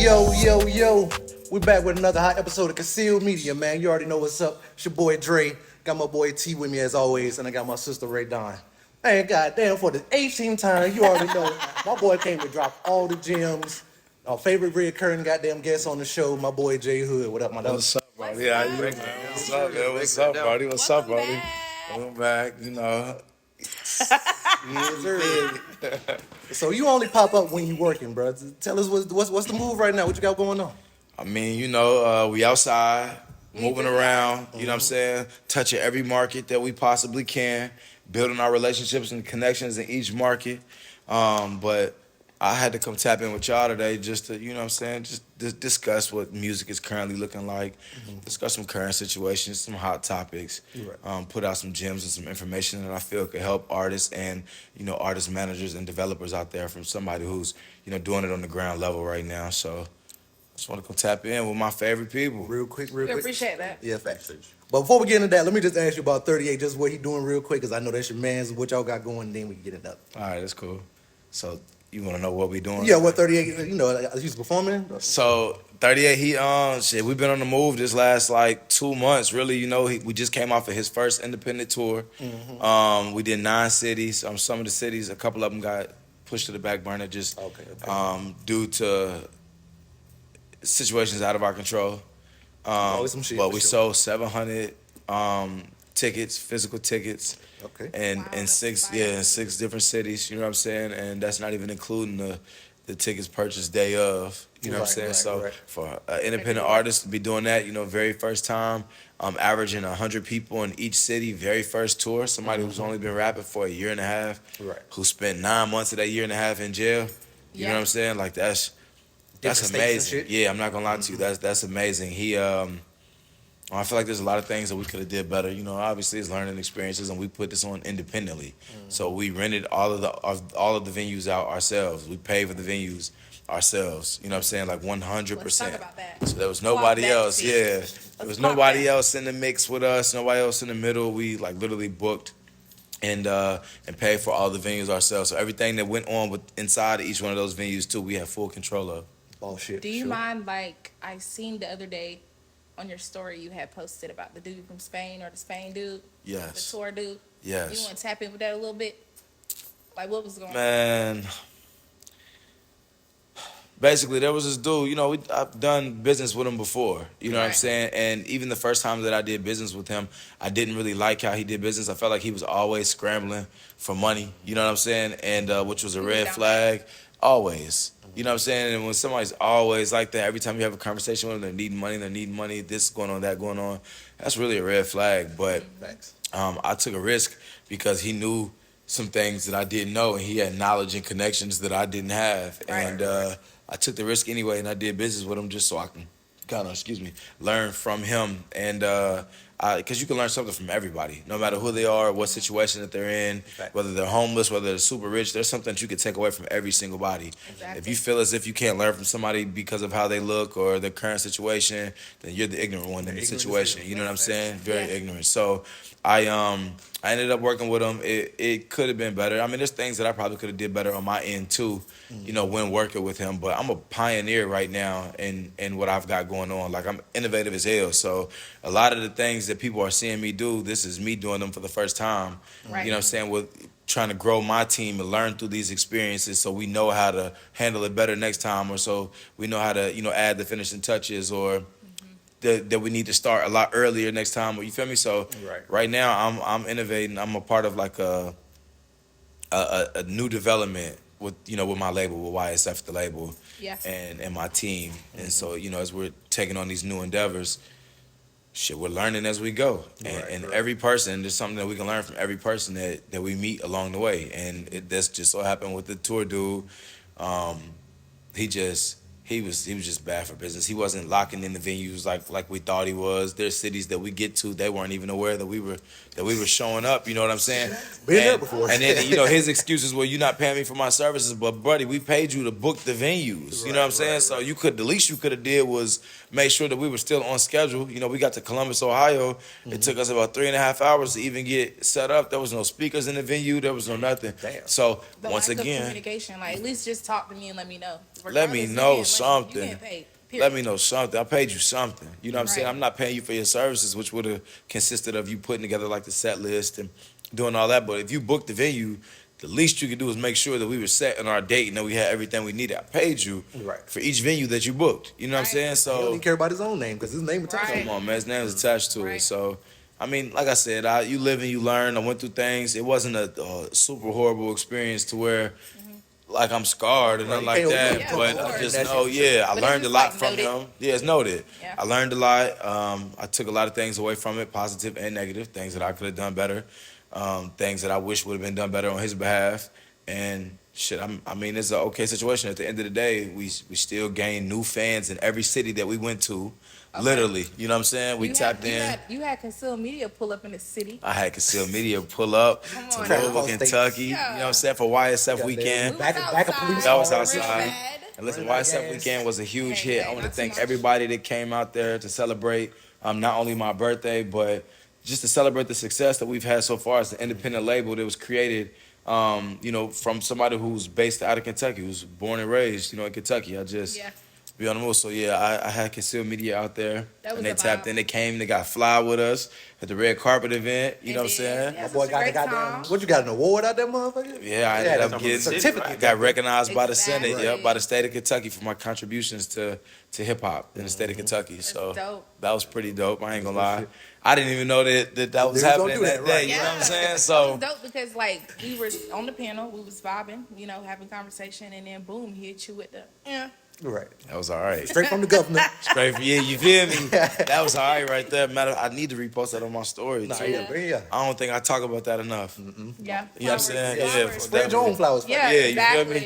Yo. We back with another hot episode of Concealed Media, man. You already know what's up. It's your boy Dre. Got my boy T with me as always, and I got my sister Ray Don. Hey, goddamn, for the 18th time, you already know. My boy came to drop all the gems. Our favorite reoccurring goddamn guest on the show, my boy Jay Hood. What up, my dog? What's up, buddy? How you doing, man? What's up, man? What's up, buddy? What's up, buddy? Welcome back, you know. So you only pop up when you working, bro. Tell us what's the move right now? What you got going on? I mean, you know, we outside, moving around, you know what I'm saying? Touching every market that we possibly can, building our relationships and connections in each market. But I had to come tap in with y'all today just to, you know what I'm saying, just discuss what music is currently looking like, discuss some current situations, some hot topics, put out some gems and some information that I feel could help artists and, you know, artist managers and developers out there from somebody who's, you know, doing it on the ground level right now. So I just want to come tap in with my favorite people. Real quick. We appreciate that. Yeah, facts. But before we get into that, let me just ask you about 38, just what he doing real quick, because I know that's your man's, what y'all got going, and then we can get into that. All right, that's cool. So you want to know what we doing? Yeah, what 38, you know, he's performing? So 38, we've been on the move this last like 2 months. Really, you know, we just came off of his first independent tour. We did 9 cities. Some of the cities, a couple of them got pushed to the back burner just due to situations out of our control. Always some shit, but for we sure. sold 700 tickets, physical tickets. Okay. And Wow, in that's six fire. in 6 different cities, you know what I'm saying? And that's not even including the tickets purchased day of, you know what I'm saying? Right. For an independent artist to be doing that, you know, very first time, averaging 100 people in each city, very first tour, somebody who's only been rapping for a year and a half, who spent 9 months of that year and a half in jail, you know what I'm saying? Like that's Different states and amazing. shit. Yeah, I'm not gonna lie to you. That's amazing. I feel like there's a lot of things that we could have did better. You know, obviously it's learning experiences, and we put this on independently. So we rented all of the venues out ourselves. We paid for the venues ourselves. You know what I'm saying? Like 100%. Let's talk about that. So there was nobody else. that. Yeah, there was talk nobody that. else in the mix with us. Nobody else in the middle. We like literally booked and paid for all the venues ourselves. So everything that went on with inside of each one of those venues too, we have full control of. Oh, shit. Do you mind, like, I seen the other day on your story you had posted about the dude from Spain or the Spain dude? Yes. The tour dude? Yes. You want to tap in with that a little bit? Like, what was going on? Man, basically, there was this dude, you know, I've done business with him before, you know what I'm Right. saying? And even the first time that I did business with him, I didn't really like how he did business. I felt like he was always scrambling for money, you know what I'm saying? And which was a red down flag, always. You know what I'm saying? And when somebody's always like that, every time you have a conversation with them, they're needing money, this going on, that going on, that's really a red flag. But Facts. I took a risk because he knew some things that I didn't know, and he had knowledge and connections that I didn't have. Right. And I took the risk anyway, and I did business with him just so I can learn from him. And because you can learn something from everybody, no matter who they are, what situation that they're in, whether they're homeless, whether they're super rich, there's something that you can take away from every single body. Exactly. If you feel as if you can't learn from somebody because of how they look or their current situation, then you're the ignorant one in the situation. You know what I'm saying? Very ignorant. So I ended up working with him. It could have been better. I mean, there's things that I probably could have did better on my end too, you know, when working with him. But I'm a pioneer right now in what I've got going on. Like, I'm innovative as hell. So a lot of the things that people are seeing me do, this is me doing them for the first time. Right. You know what I'm saying? With trying to grow my team and learn through these experiences so we know how to handle it better next time, or so we know how to, you know, add the finishing touches, or that we need to start a lot earlier next time. You feel me? So right now I'm innovating. I'm a part of like a new development with, you know, with my label, with YSF, the label, Yeah. and my team. And so, you know, as we're taking on these new endeavors, shit, we're learning as we go. And every person, there's something that we can learn from every person that we meet along the way. And that's just so happened with the tour dude. He was just bad for business. He wasn't locking in the venues like we thought he was. There's cities that we get to, they weren't even aware that we were showing up. You know what I'm saying? Been there before. And then, you know, his excuses were, "You're not paying me for my services." But buddy, we paid you to book the venues. You know what I'm saying? So the least you could have did was make sure that we were still on schedule. You know, we got to Columbus, Ohio. It took us about 3.5 hours to even get set up. There was no speakers in the venue. There was no nothing. Damn. So The once lack of again, communication, like, at least just talk to me and let me know. let me Regardless, know again, something. You getting paid. Let me know something. I paid you something. You know what I'm saying? Right. I'm not paying you for your services, which would have consisted of you putting together like the set list and doing all that. But if you booked the venue, the least you could do is make sure that we were set on our date and that we had everything we needed. I paid you Right. for each venue that you booked. You know what I'm Right. saying? He don't So even care about his own name because his name attached to Right. him. come on, man. His name is attached to it. Right. So, I mean, like I said, you live and you learn. I went through things. It wasn't a super horrible experience to where, like, I'm scarred or nothing Right. like that. Yeah, but of I course. just That's know, it. yeah, I But it's learned a just, lot like, from noted. him. Yeah, it's noted. Yeah. I learned a lot. I took a lot of things away from it, positive and negative, things that I could have done better, things that I wish would have been done better on his behalf. And shit, I mean, it's an okay situation. At the end of the day, we still gained new fans in every city that we went to. Okay. Literally, you know what I'm saying? We tapped in. You had concealed media pull up in the city. I had concealed media pull up Come to on Louisville, now. Kentucky. Yeah. You know what I'm saying? For YSF Goddamn. weekend. We Back- was back of outside. police That was car, outside. Real bad. And listen, Running YSF gas. weekend was a huge Hey, hit. hey, I want to not too thank much. everybody that came out there to celebrate not only my birthday, but just to celebrate the success that we've had so far as an independent label that was created, from somebody who's based out of Kentucky, who's born and raised, in Kentucky. I just Yeah. be on the move. So yeah, I had concealed media out there, That was and they a tapped vibe. in. They came. They got fly with us at the red carpet event. You They know what I'm did. saying? Yeah. My It boy was a got the great goddamn. time. What you got, an award out there, motherfucker? Yeah, I ended up a getting certificate. got recognized by the Senate, Exactly. by the state of Kentucky for my contributions to hip hop in the state of Kentucky. So dope. that was pretty dope. I ain't gonna lie. I didn't even know that was They was gonna happening do that that, day. right. You know what I'm saying? It So was dope because we were on the panel, we was vibing, having conversation, and then boom, he hit you with the Right. that was all right. Straight from the governor. Straight for you feel me? That was all right right there. I need to repost that on my story. Nah, too. yeah. I don't think I talk about that enough. Yeah. You know what I'm saying? Flowers. Yeah, Spread your own flowers. Yeah, Yeah, you feel exactly.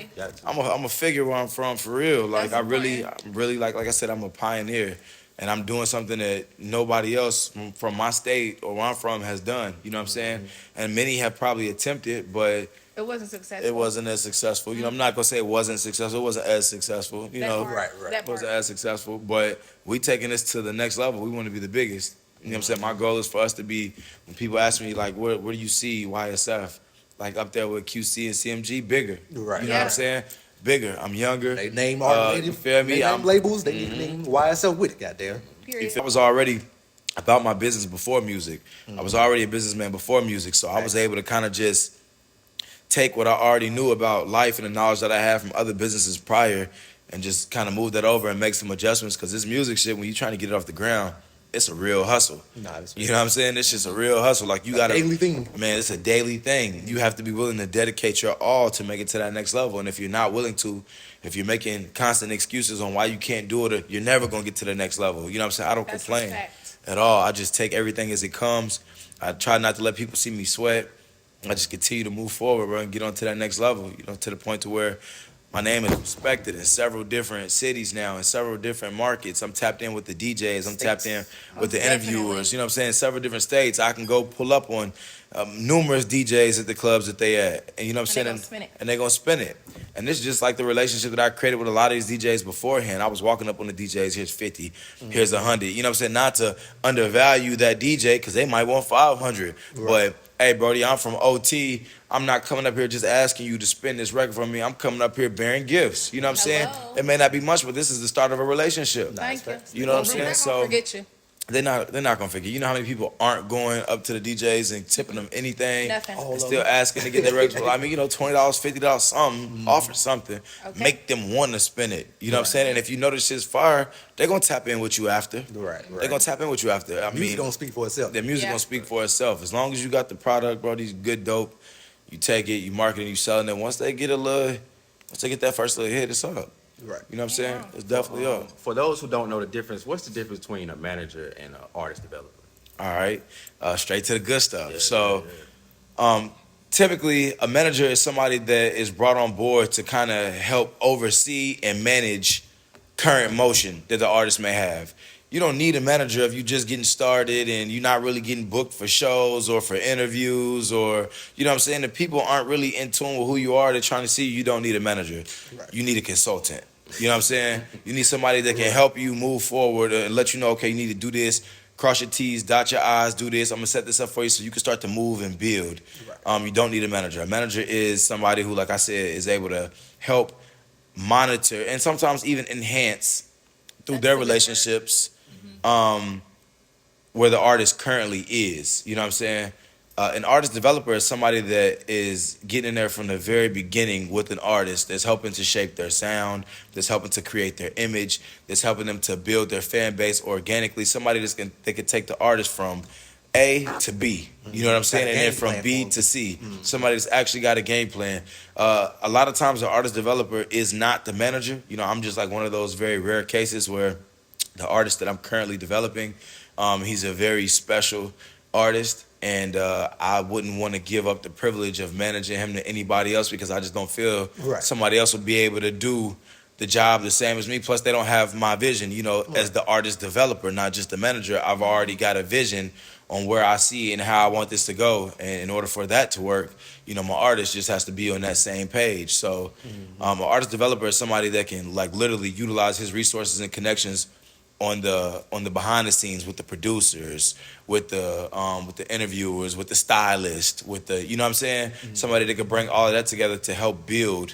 me? I'm a figure where I'm from for real. Like That's I'm really like I said, I'm a pioneer, and I'm doing something that nobody else from my state or where I'm from has done. You know what I'm saying? And many have probably attempted, but It wasn't successful. it wasn't as successful. I'm not gonna say it wasn't successful. It wasn't as successful. That part, Right. that It wasn't part. as successful, but we taking this to the next level. We want to be the biggest. You know what I'm saying? My goal is for us to be, when people ask me, like, where do you see YSF? Like, up there with QC and CMG, bigger. Right. You know what Yeah. I'm saying? Bigger. I'm younger. They name art you feel me? They name I'm- labels. They need to name YSL with it. Goddamn. Period. I was already about my business before music. I was already a businessman before music, so I was able to kind of just take what I already knew about life and the knowledge that I had from other businesses prior and just kind of move that over and make some adjustments, because this music shit, when you're trying to get it off the ground, it's a real hustle. Nah, it's You know what I'm saying? It's just a real hustle. Like, you got to, daily thing. man, it's a daily thing. You have to be willing to dedicate your all to make it to that next level. And if you're not willing to, if you're making constant excuses on why you can't do it, you're never going to get to the next level. You know what I'm saying? I don't That's a complain fact. at all. I just take everything as it comes. I try not to let people see me sweat. I just continue to move forward, bro, and get on to that next level, to the point to where my name is respected in several different cities now, in several different markets. I'm tapped in with the DJs. I'm tapped in with the interviewers. You know what I'm saying? Several different states. I can go pull up on numerous DJs at the clubs that they at. And you know what I'm saying? they gonna spin it. And they're going to spin it. And this is just like the relationship that I created with a lot of these DJs beforehand. I was walking up on the DJs, here's 50, here's 100. You know what I'm saying? Not to undervalue that DJ, because they might want 500. But, hey, Brody, I'm from OT. I'm not coming up here just asking you to spin this record for me. I'm coming up here bearing gifts. You know what I'm saying? Hello. It may not be much, but this is the start of a relationship. Thank you. You know what I'm We're saying? not So gonna forget you. they're not gonna figure. You know how many people aren't going up to the DJs and tipping them anything, Nothing. and still asking to get their records? I mean, $20, $50, something, offer something, Okay. make them want to spend it. You know what I'm saying? And if you know this shit's fire, they're gonna tap in with you after. Right. They're gonna tap in with you after. I Music mean, don't speak for itself. the music Yeah. gonna speak for itself. As long as you got the product, bro, these good dope, you take it, you market it, you selling it. Once they get that first little hit, it's up. Right. You know what I'm saying? It's definitely up. For those who don't know the difference, what's the difference between a manager and an artist developer? All right, straight to the good stuff. Typically, a manager is somebody that is brought on board to kind of help oversee and manage current motion that the artist may have. You don't need a manager if you're just getting started and you're not really getting booked for shows or for interviews, or, you know what I'm saying? The people aren't really in tune with who you are. They're trying to see you. You don't need a manager. Right. You need a consultant. You know what I'm saying? You need somebody that can help you move forward and let you know, okay, you need to do this, cross your T's, dot your I's, do this. I'm going to set this up for you so you can start to move and build. Right. You don't need a manager. A manager is somebody who, like I said, is able to help monitor and sometimes even enhance through That's their a good word. relationships where the artist currently is. You know what I'm saying? An artist developer is somebody that is getting in there from the very beginning with an artist that's helping to shape their sound, that's helping to create their image, that's helping them to build their fan base organically. Somebody that can take the artist from A to B. You know what I'm saying? And then from B to C. Somebody that's actually got a game plan. A lot of times the artist developer is not the manager. You know, I'm just like one of those very rare cases where the artist that I'm currently developing, he's a very special artist, and I wouldn't want to give up the privilege of managing him to anybody else because I just don't feel Right. somebody else will be able to do the job the same as me. Plus, they don't have my vision, you know, as the artist developer, not just the manager. I've already got a vision on where I see and how I want this to go. And in order for that to work, you know, my artist just has to be on that same page. So an artist developer is somebody that can like literally utilize his resources and connections on the behind the scenes with the producers, with the interviewers, with the stylist, with the, you know what I'm saying? Somebody that could bring all of that together to help build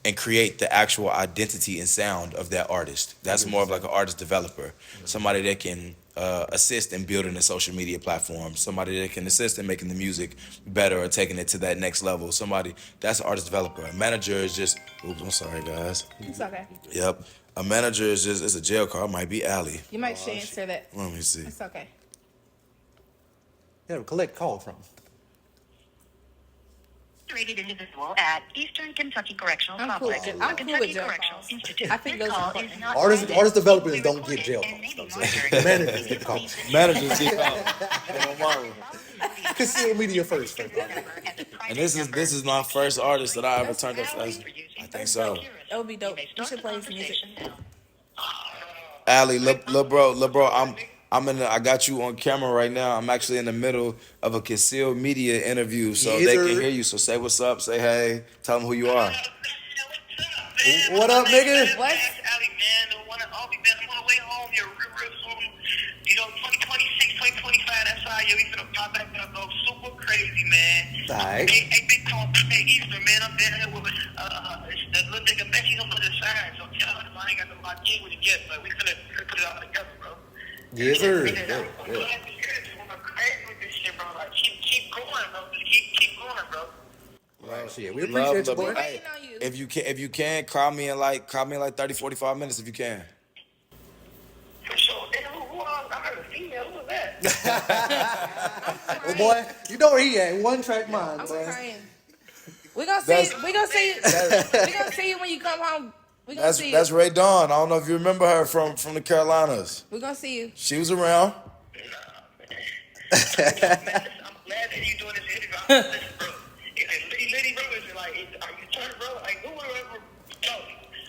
and create the actual identity and sound of that artist. That's more of like an artist developer. Somebody that can assist in building a social media platform. Somebody that can assist in making the music better or taking it to that next level. Somebody, that's an artist developer. A manager is just, oops, I'm sorry guys. It's okay. Yep. A manager is just, it's a jail card. It might be Allie. You might should answer that. Let me see. It's okay. Yeah, collect call from. Rated individual at Eastern Kentucky Correctional I'm cool Complex. with- The I'm cool with Kentucky jail Correctional calls. Institute. I think This those are call important. is not Artists intended developers to don't be get jail recorded calls. and may be I'm monitored. Managers get calls. Managers get called. Conceal media first. And this is my first artist that I ever turned up as. I think so. That would be dope. You should play his music. Allie, lil bro, I got you on camera right now. I'm actually in the middle of a concealed media interview, so Yes, they sir. can hear you. So say what's up, say hey, tell them who you are. What up, nigga? What? Alley, man, the one and only, man. I'm on the way home here real soon. You know, 2026, 2025, that's how we finna pop back up, though. Super crazy, man. Alright. Hey, big call, hey, Easter, man. I'm down here with the little nigga Becky on the other side. So tell him I ain't got no lock in with it yet, but we finna put it all together, bro. Yes, sir. I'm glad to hear this. I'm crazy with this shit, bro. Like, keep going, bro. Keep going, bro. Well, shit, we Love, appreciate you, love, boy. hey, Waiting on you. if you can, call me in like 30, 45 minutes if you can. For sure. Hey, I heard a female. Who was that? Oh, boy, you know where he at. One track mind, I'm boy. crying. We gonna see. We gonna see. We gonna see you when you come home. We gonna see That's you. Ray Dawn. I don't know if you remember her from the Carolinas. We gonna see you. She was around. I'm glad that you're doing this interview. Listen, bro. Lady bro is like, are you turned, bro? Like, whoever, no.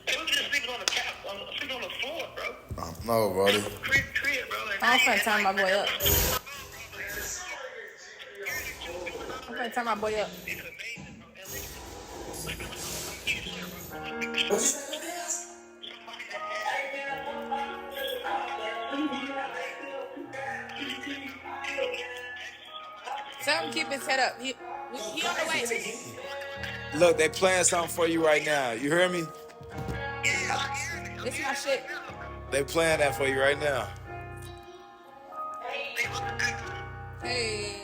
They was just sleeping on the couch, sleeping on the floor, bro. No, brother. Crib, bro. I'm finna turn my boy up. I'm finna turn my boy up. It's amazing, bro. Tell him keep his head up. He on the way. Look, they playing something for you right now. You hear me? This my shit. They playing that for you right now. Hey.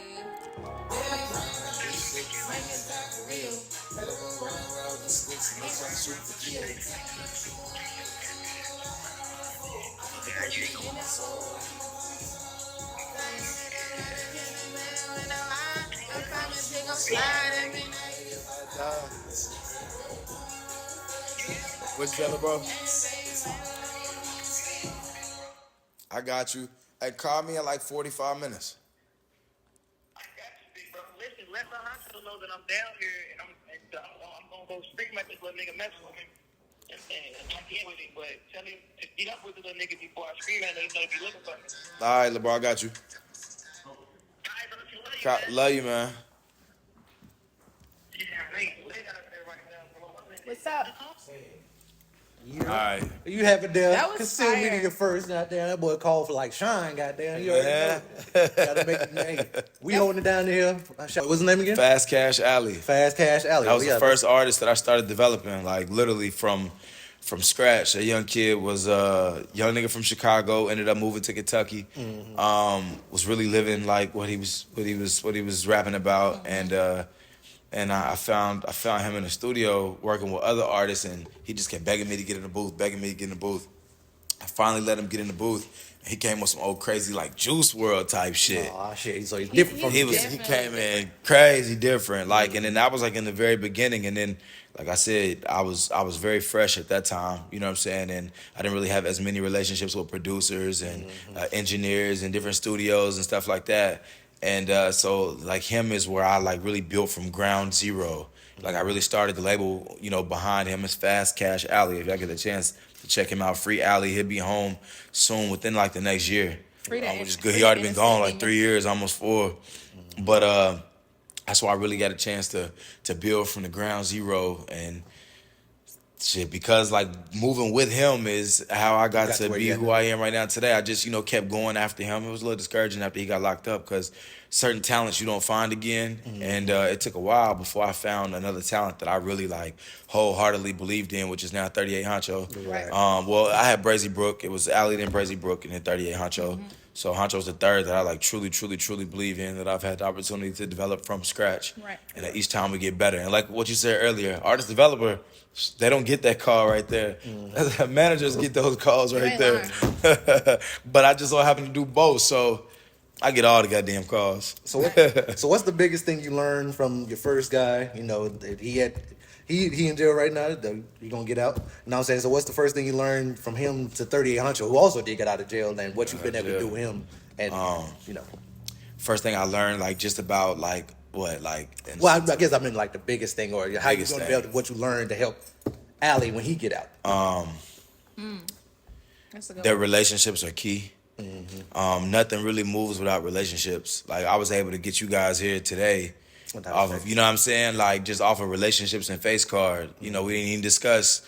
What you telling, bro? I got you. Hey, call me in like 45 minutes. I got you, big bro. Listen, let the hospital know that I'm down here, and I'm gonna go scream at this little nigga mess with him. And I'm in with him, but tell him to get up with the little nigga before I scream at him. He's gonna be looking for me. All right, LeBron, I got you. All right, bro. Love you, man. Love you, man. Yeah, man. Lay out there right now, bro. What's up? All right. You have it there. That was Conceal fire. media first, goddamn. That boy called for like Shine, goddamn. You already know. Gotta make it. Hey, we holding it down here. What's the name again? Fast Cash Alley. Fast Cash Alley. That was Yeah, the first artist that I started developing, like literally from from scratch. A young kid was a young nigga from Chicago, ended up moving to Kentucky. Was really living like what he was rapping about, and I found him in the studio working with other artists, and he just kept begging me to get in the booth, begging me to get in the booth. I finally let him get in the booth. He came with some old crazy like Juice World type shit. Oh shit, so he's different from He came in crazy different. Like, and then that was like in the very beginning, and then like I said, I was very fresh at that time. You know what I'm saying? And I didn't really have as many relationships with producers and engineers and different studios and stuff like that. And so like him is where I like really built from ground zero. Like I really started the label, you know, behind him is Fast Cash Alley. If y'all get a chance to check him out, Free Alley, he'll be home soon within like the next year. Which is good. He already been gone like 3 years, almost 4. But that's why I really got a chance to build from the ground zero and shit, because like moving with him is how I got to be who I am right now today. I just, you know, kept going after him. It was a little discouraging after he got locked up because certain talents you don't find again. And it took a while before I found another talent that I really like wholeheartedly believed in, which is now 38 Honcho. Right. Well, I had Brazy Brook. It was Allie, then Brazy Brook, and then 38 Honcho. So Honcho's the third that I like truly believe in, that I've had the opportunity to develop from scratch. Right. And each time we get better. And like what you said earlier, artist developer, they don't get that call right there. Managers get those calls right there. But I just so happen to do both, so I get all the goddamn calls. So what's the biggest thing you learned from your first guy? You know, that he in jail right now. He gonna get out. You know what I'm saying? So what's the first thing you learned from him to 38 Honcho, who also did get out of jail, and what you've been able to do with him? And you know, first thing I learned, like just about like what, like. Well, I guess I mean like the biggest thing, or how you Biggest gonna thing. build what you learned to help Allie when he get out. That's a good Their one. relationships are key. Nothing really moves without relationships. Like I was able to get you guys here today Without off of, relationships. you know what I'm saying? Like just off of relationships and face card. You know, we didn't even discuss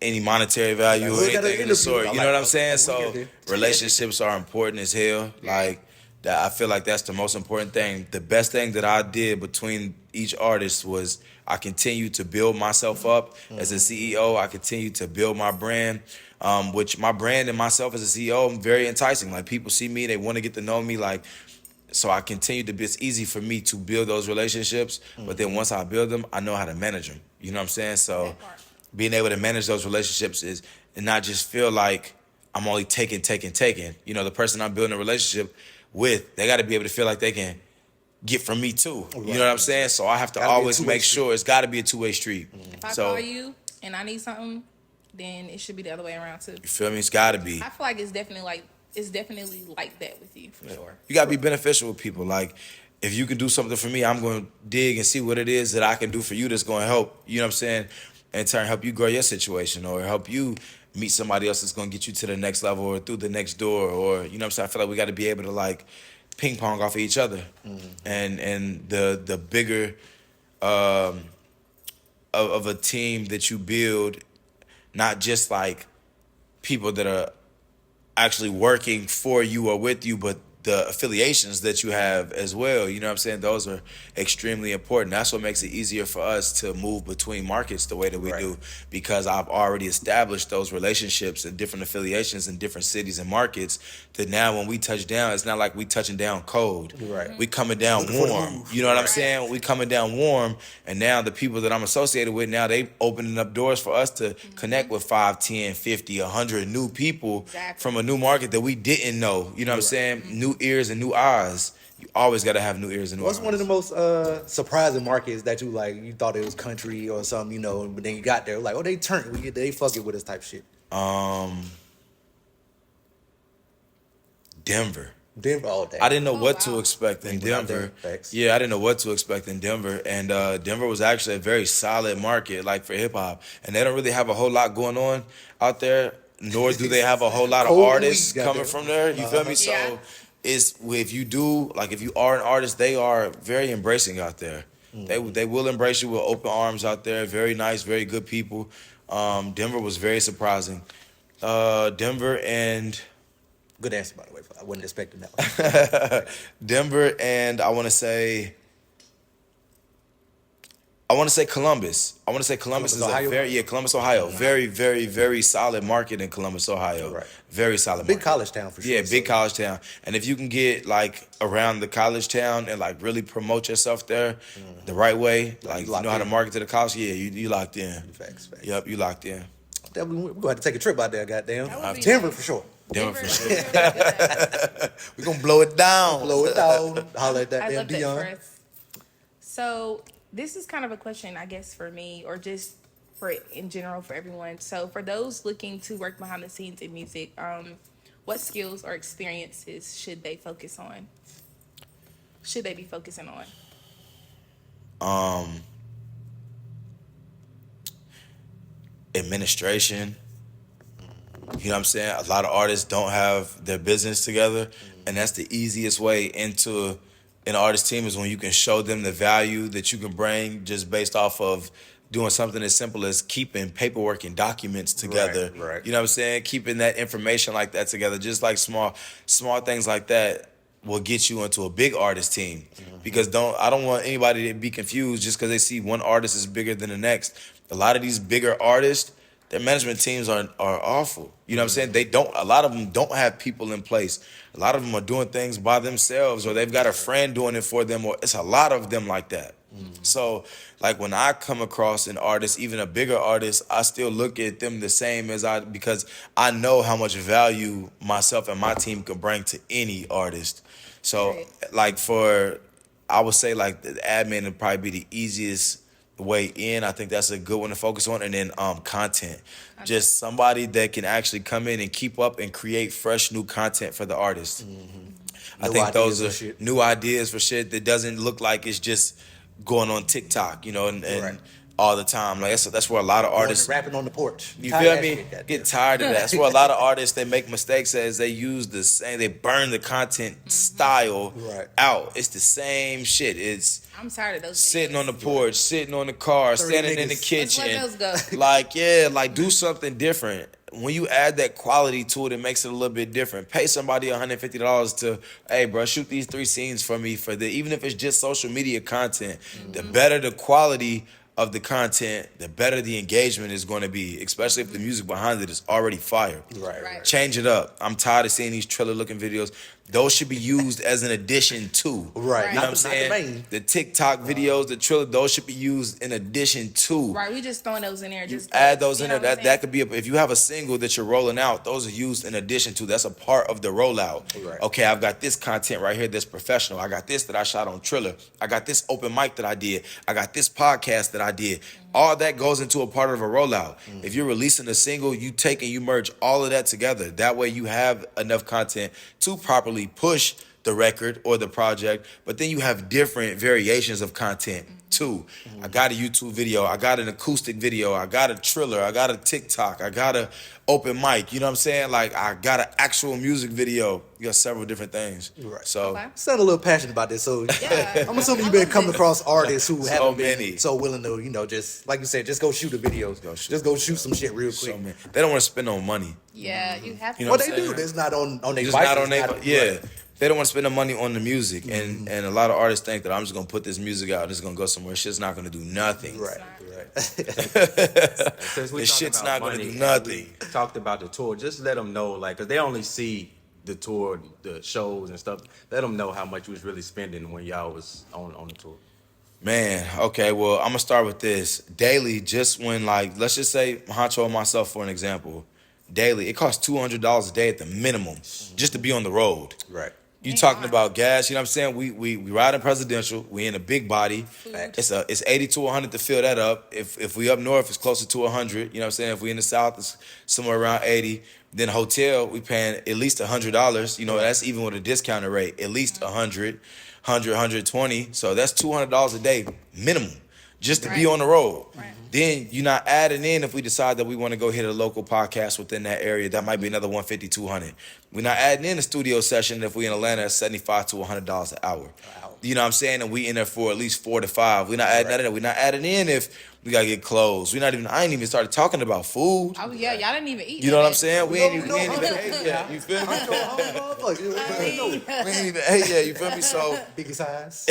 any monetary value Like, or we got an anything of the interview. sort. I You like know what I'm that. saying? We So get it. relationships are important as hell. Like that, I feel like that's the most important thing. The best thing that I did between each artist was I continued to build myself up as a CEO. I continued to build my brand. Which my brand and myself as a CEO, I'm very enticing. Like people see me, they want to get to know me. Like, so I continue to be. It's easy for me to build those relationships, but then once I build them, I know how to manage them. You know what I'm saying? So, That part. being able to manage those relationships is, and not just feel like I'm only taking. You know, the person I'm building a relationship with, they got to be able to feel like they can get from me too. You know what I'm saying? So I have to Gotta be a always two-way make street. sure it's got to be a two-way street. If I So call you and I need something, then it should be the other way around too. you feel me? It's got to be. I feel like it's definitely like that with you for sure. You gotta be beneficial with people. Like, if you can do something for me, I'm gonna dig and see what it is that I can do for you that's gonna help. You know what I'm saying? In turn, help you grow your situation or help you meet somebody else that's gonna get you to the next level or through the next door. Or you know what I'm saying? I feel like we got to be able to like ping pong off of each other. And the bigger of a team that you build, not just like people that are actually working for you or with you, but the affiliations that you have as well. You know what I'm saying? Those are extremely important. That's what makes it easier for us to move between markets the way that we do, because I've already established those relationships and different affiliations in different cities and markets that now when we touch down, it's not like we touching down cold. Right. We coming down Looking for the warm. move. You know what I'm saying? We coming down warm, and now the people that I'm associated with, now they opening up doors for us to connect with 5, 10, 50, 100 new people Exactly. from a new market that we didn't know. You know what I'm saying? New ears and new eyes. You always got to have new ears and new What's eyes. one of the most surprising markets that you like? You thought it was country or something, you know, but then you got there like, oh, they turned, they fucking with us type shit. Denver. Denver, all day. I didn't know what wow. to expect in Without Denver. them, facts. Yeah, I didn't know what to expect in Denver. And Denver was actually a very solid market, like for hip hop. And they don't really have a whole lot going on out there, nor do they have a whole lot of Cold artists weed, coming goddamn. from there. You feel me? So Yeah. it's if you do, like if you are an artist, they are very embracing out there. They will embrace you with open arms out there. Very nice, very good people. Denver was very surprising. Denver and Good answer, by the way. I wasn't expecting that one. Denver and I want to say I want to say Columbus. Columbus is Ohio? Columbus, Ohio. Very, very, very solid market in Columbus, Ohio. Right. Very solid Big market. college town for sure. Yeah, big so- college town. And if you can get like around the college town and like really promote yourself there the right way, like you locked know how to in. market to the college, you locked in. Facts. Yep, you locked in. Definitely, we're going to have to take a trip out there, goddamn. That would be Denver nice. for sure. Denver for sure. sure. We're gonna blow it down. Blow it down. Holler at that I damn love that Dion. for us. So this is kind of a question, I guess, for me, or just for in general for everyone. So for those looking to work behind the scenes in music, what skills or experiences should they focus on? Should they be focusing on? Administration. You know what I'm saying? A lot of artists don't have their business together, and that's the easiest way into an artist team is when you can show them the value that you can bring just based off of doing something as simple as keeping paperwork and documents together. Right. You know what I'm saying? Keeping that information like that together, just like small things like that will get you into a big artist team. Because I don't want anybody to be confused just because they see one artist is bigger than the next. A lot of these bigger artists, their management teams are awful. You know what I'm saying? A lot of them don't have people in place. A lot of them are doing things by themselves, or they've got a friend doing it for them, or it's a lot of them like that. So like when I come across an artist, even a bigger artist, I still look at them the same because I know how much value myself and my team can bring to any artist. So Right. like I would say like the admin would probably be the easiest way in. I think that's a good one to focus on. And then content. Just somebody that can actually come in and keep up and create fresh new content for the artist. I New think those ideas for are shit. new ideas for shit that doesn't look like it's just going on TikTok, and Right. all the time. Like that's where a lot of artists Rapping on the porch. you Tired feel of that me? shit, goddamn. Get tired of that. That's where a lot of artists they make mistakes as they use the same. They burn the content style Right. out. It's the same shit. It's I'm tired of those. sitting videos. on the porch, sitting on the car, 30 standing in the niggas. Let's let kitchen. those go. Like do something different. When you add that quality to it, it makes it a little bit different. Pay somebody $150 to, hey, bro, shoot these 3 scenes for me even if it's just social media content. The better the quality of the content, the better the engagement is going to be, especially if the music behind it is already fire. Right. Change it up. I'm tired of seeing these trailer-looking videos. Those should be used as an addition to. Right. You know Not what I'm the saying? main. The TikTok videos, the trailer, those should be used in addition to. Right, we just throwing those in there. You Just add those in you know there. what I'm That could be if you have a single that you're rolling out, those are used in addition to. That's a part of the rollout. Right. Okay, I've got this content right here that's professional. I got this that I shot on Triller. I got this open mic that I did. I got this podcast that I did. All that goes into a part of a rollout. If you're releasing a single, you take and you merge all of that together. That way you have enough content to properly push the record or the project, but then you have different variations of content too. I got a YouTube video, I got an acoustic video, I got a Triller, I got a TikTok, I got a open mic, you know what I'm saying? Like I got an actual music video. You got several different things. Right. So Okay. Sound a little passionate about this, so Yeah. I'm assuming you've I been love coming this. across artists who haven't many. been so willing to, just like you said, just go shoot the videos. Just go shoot some shit real quick. so man, they don't want to spend no money. Yeah, you have to. You know What what they I'm do, saying? it's not on their Just bike. not on it's their not- yeah. right. They don't want to spend the money on the music, and a lot of artists think that I'm just gonna put this music out and it's gonna go somewhere. Shit's not gonna do nothing. Right. Since we This talked shit's about not gonna money do and nothing. we talked about the tour. Just let them know, like, cause they only see the tour, the shows and stuff. Let them know how much you was really spending when y'all was on the tour. Man, okay, well, I'm gonna start with this. Daily, just when let's just say Honcho and myself for an example. Daily, it costs $200 a day at the minimum just to be on the road. Right. You Ain't talking lying. about gas? You know what I'm saying? We ride in presidential. We in a big body. It's 80 to 100 to fill that up. If we up north, it's closer to 100. You know what I'm saying? If we in the south, it's somewhere around 80. Then hotel, we paying at least $100. You know, that's even with a discounted rate. At least 100, 120. So that's $200 a day minimum just to be Right. on the road. Right. Then you're not adding in if we decide that we want to go hit a local podcast within that area. That might be another 150, 200. We're not adding in a studio session if we in Atlanta at $75 to $100 an hour. You know what I'm saying? And we in there for at least 4 to 5. We're not adding that in. We're not adding in if We gotta get clothes. I ain't even started talking about food. Oh yeah, y'all didn't even eat. You know what I'm that. saying? We ain't even No, ate yet. You feel me? Motherfucker. We ain't even ate yet. You feel me? So Biggest eyes.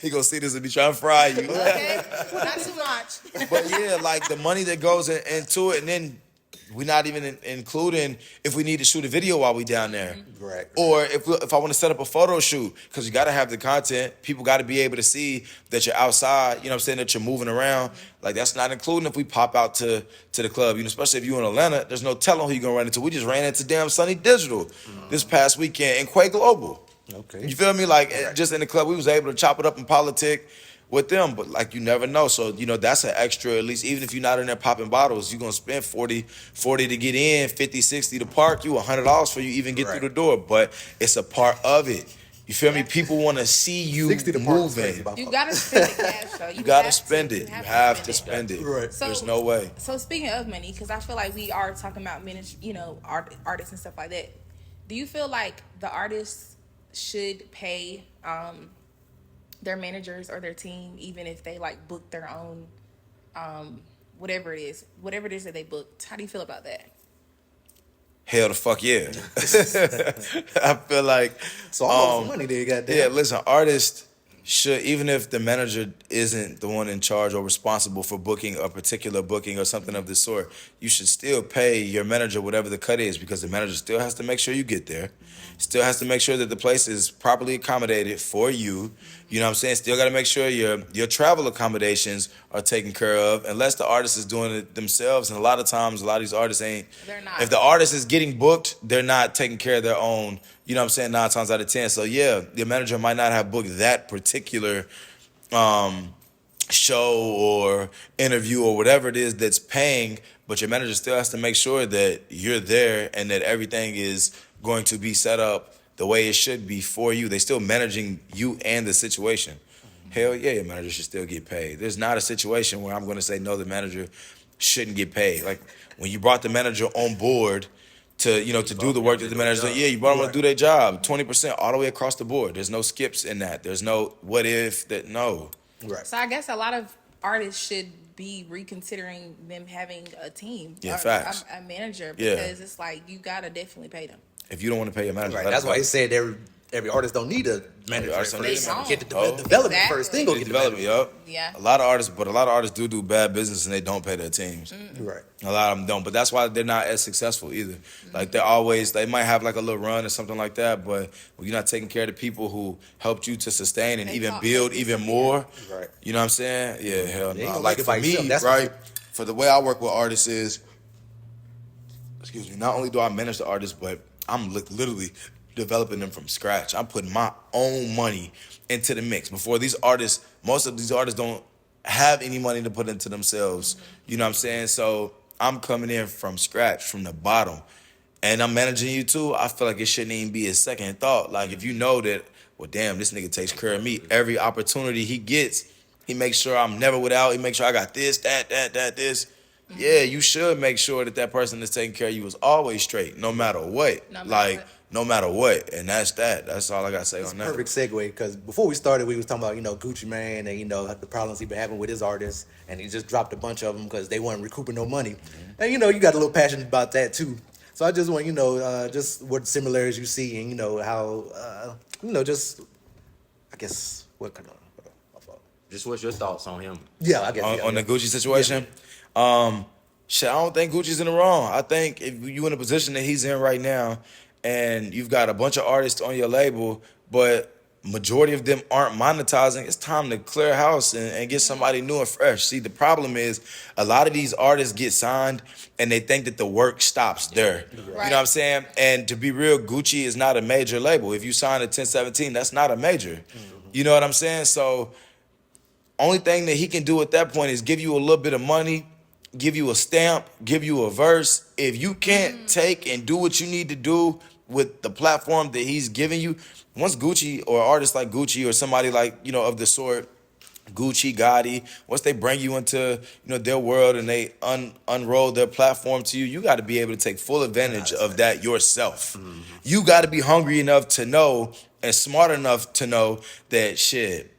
he gonna see this and be trying to fry you. Okay, not too much. But yeah, like the money that goes into it, and then we're not even including if we need to shoot a video while we down there. Right. Or if I want to set up a photo shoot, because you got to have the content. People got to be able to see that you're outside, you know what I'm saying, that you're moving around. Like, that's not including if we pop out to the club. You know, especially if you're in Atlanta, there's no telling who you're going to run into. We just ran into damn Sunny Digital this past weekend in Quay Global. Okay. You feel me? Like, just in the club, we was able to chop it up and politic with them, but like you never know. So, you know, that's an extra, at least even if you're not in there popping bottles, you're gonna spend 40 to get in, 50, 60 to park, you $100 for you even get through the door. But it's a part of it. You feel me? People wanna see you 60 to park is moving. crazy, You gotta spend the cash though. You gotta spend it. You have to spend it. Right. There's no way. So speaking of money, because I feel like we are talking about artists and stuff like that. Do you feel like the artists should pay their managers or their team, even if they like book their own, whatever it is that they booked? How do you feel about that? Hell the fuck yeah. I feel like So all those money there, goddamn. yeah, listen, artists should, even if the manager isn't the one in charge or responsible for booking a particular booking or something of this sort, you should still pay your manager whatever the cut is, because the manager still has to make sure you get there. Still has to make sure that the place is properly accommodated for you. You know what I'm saying? Still got to make sure your travel accommodations are taken care of, unless the artist is doing it themselves. And a lot of times, a lot of these artists ain't. They're not. If the artist is getting booked, they're not taking care of their own, you know what I'm saying, 9 times out of 10. So yeah, your manager might not have booked that particular show or interview or whatever it is that's paying, but your manager still has to make sure that you're there and that everything is going to be set up the way it should be for you. They're still managing you and the situation. Hell yeah, your manager should still get paid. There's not a situation where I'm going to say no, the manager shouldn't get paid. Like when you brought the manager on board to, you know, to do the work that the manager did, yeah, you brought them to do their job, 20% all the way across the board. There's no skips in that. There's no what if that, no. Right. So I guess a lot of artists should be reconsidering them having a team, Yeah, or facts. a manager, Yeah. because it's like you gotta definitely pay them. If you don't want to pay your manager, Right. let That's them why go. he said every artist don't need a manager artist don't first. need a Get the manager. development Exactly. first, then go Get get the development, development. yup. Yeah. A lot of artists do bad business and they don't pay their teams. Right. A lot of them don't, but that's why they're not as successful either. Like they might have like a little run or something like that, but when you're not taking care of the people who helped you to sustain and They even talk build like even this. more, Right. you know what I'm saying? Yeah, hell They ain't no. gonna Like make it for by me, yourself, that's for right? sure. For the way I work with artists is, excuse me, not only do I manage the artists, but I'm literally developing them from scratch. I'm putting my own money into the mix. Before these artists, most of these artists don't have any money to put into themselves. You know what I'm saying? So I'm coming in from scratch, from the bottom. And I'm managing you too. I feel like it shouldn't even be a second thought. Like if you know that, well, damn, this nigga takes care of me. Every opportunity he gets, he makes sure I'm never without. He makes sure I got this, that, this. Yeah, you should make sure that person that's taking care of you is always straight, no matter what. No matter like, what. no matter what. And that's that. That's all I got to say on that. Perfect segue, because before we started, we was talking about, Gucci Mane and, the problems he been having with his artists, and he just dropped a bunch of them because they weren't recouping no money. And, you got a little passionate about that, too. So I just want, just what similarities you see and, how, just, I guess, what kind of, Just what's your thoughts on him? yeah, I guess. on the Gucci situation. Shit, I don't think Gucci's in the wrong. I think if you in a position that he's in right now, and you've got a bunch of artists on your label, but majority of them aren't monetizing, it's time to clear house and get somebody new and fresh. See, the problem is a lot of these artists get signed and they think that the work stops there. You know what I'm saying? And to be real, Gucci is not a major label. If you sign a 1017, that's not a major. You know what I'm saying? So only thing that he can do at that point is give you a little bit of money, give you a stamp, give you a verse. If you can't take and do what you need to do with the platform that he's giving you, once Gucci or artists like Gucci or somebody like, of the sort, Gucci, Gotti, once they bring you into, their world and they unroll their platform to you, you got to be able to take full advantage of that yourself. You got to be hungry enough to know and smart enough to know that shit,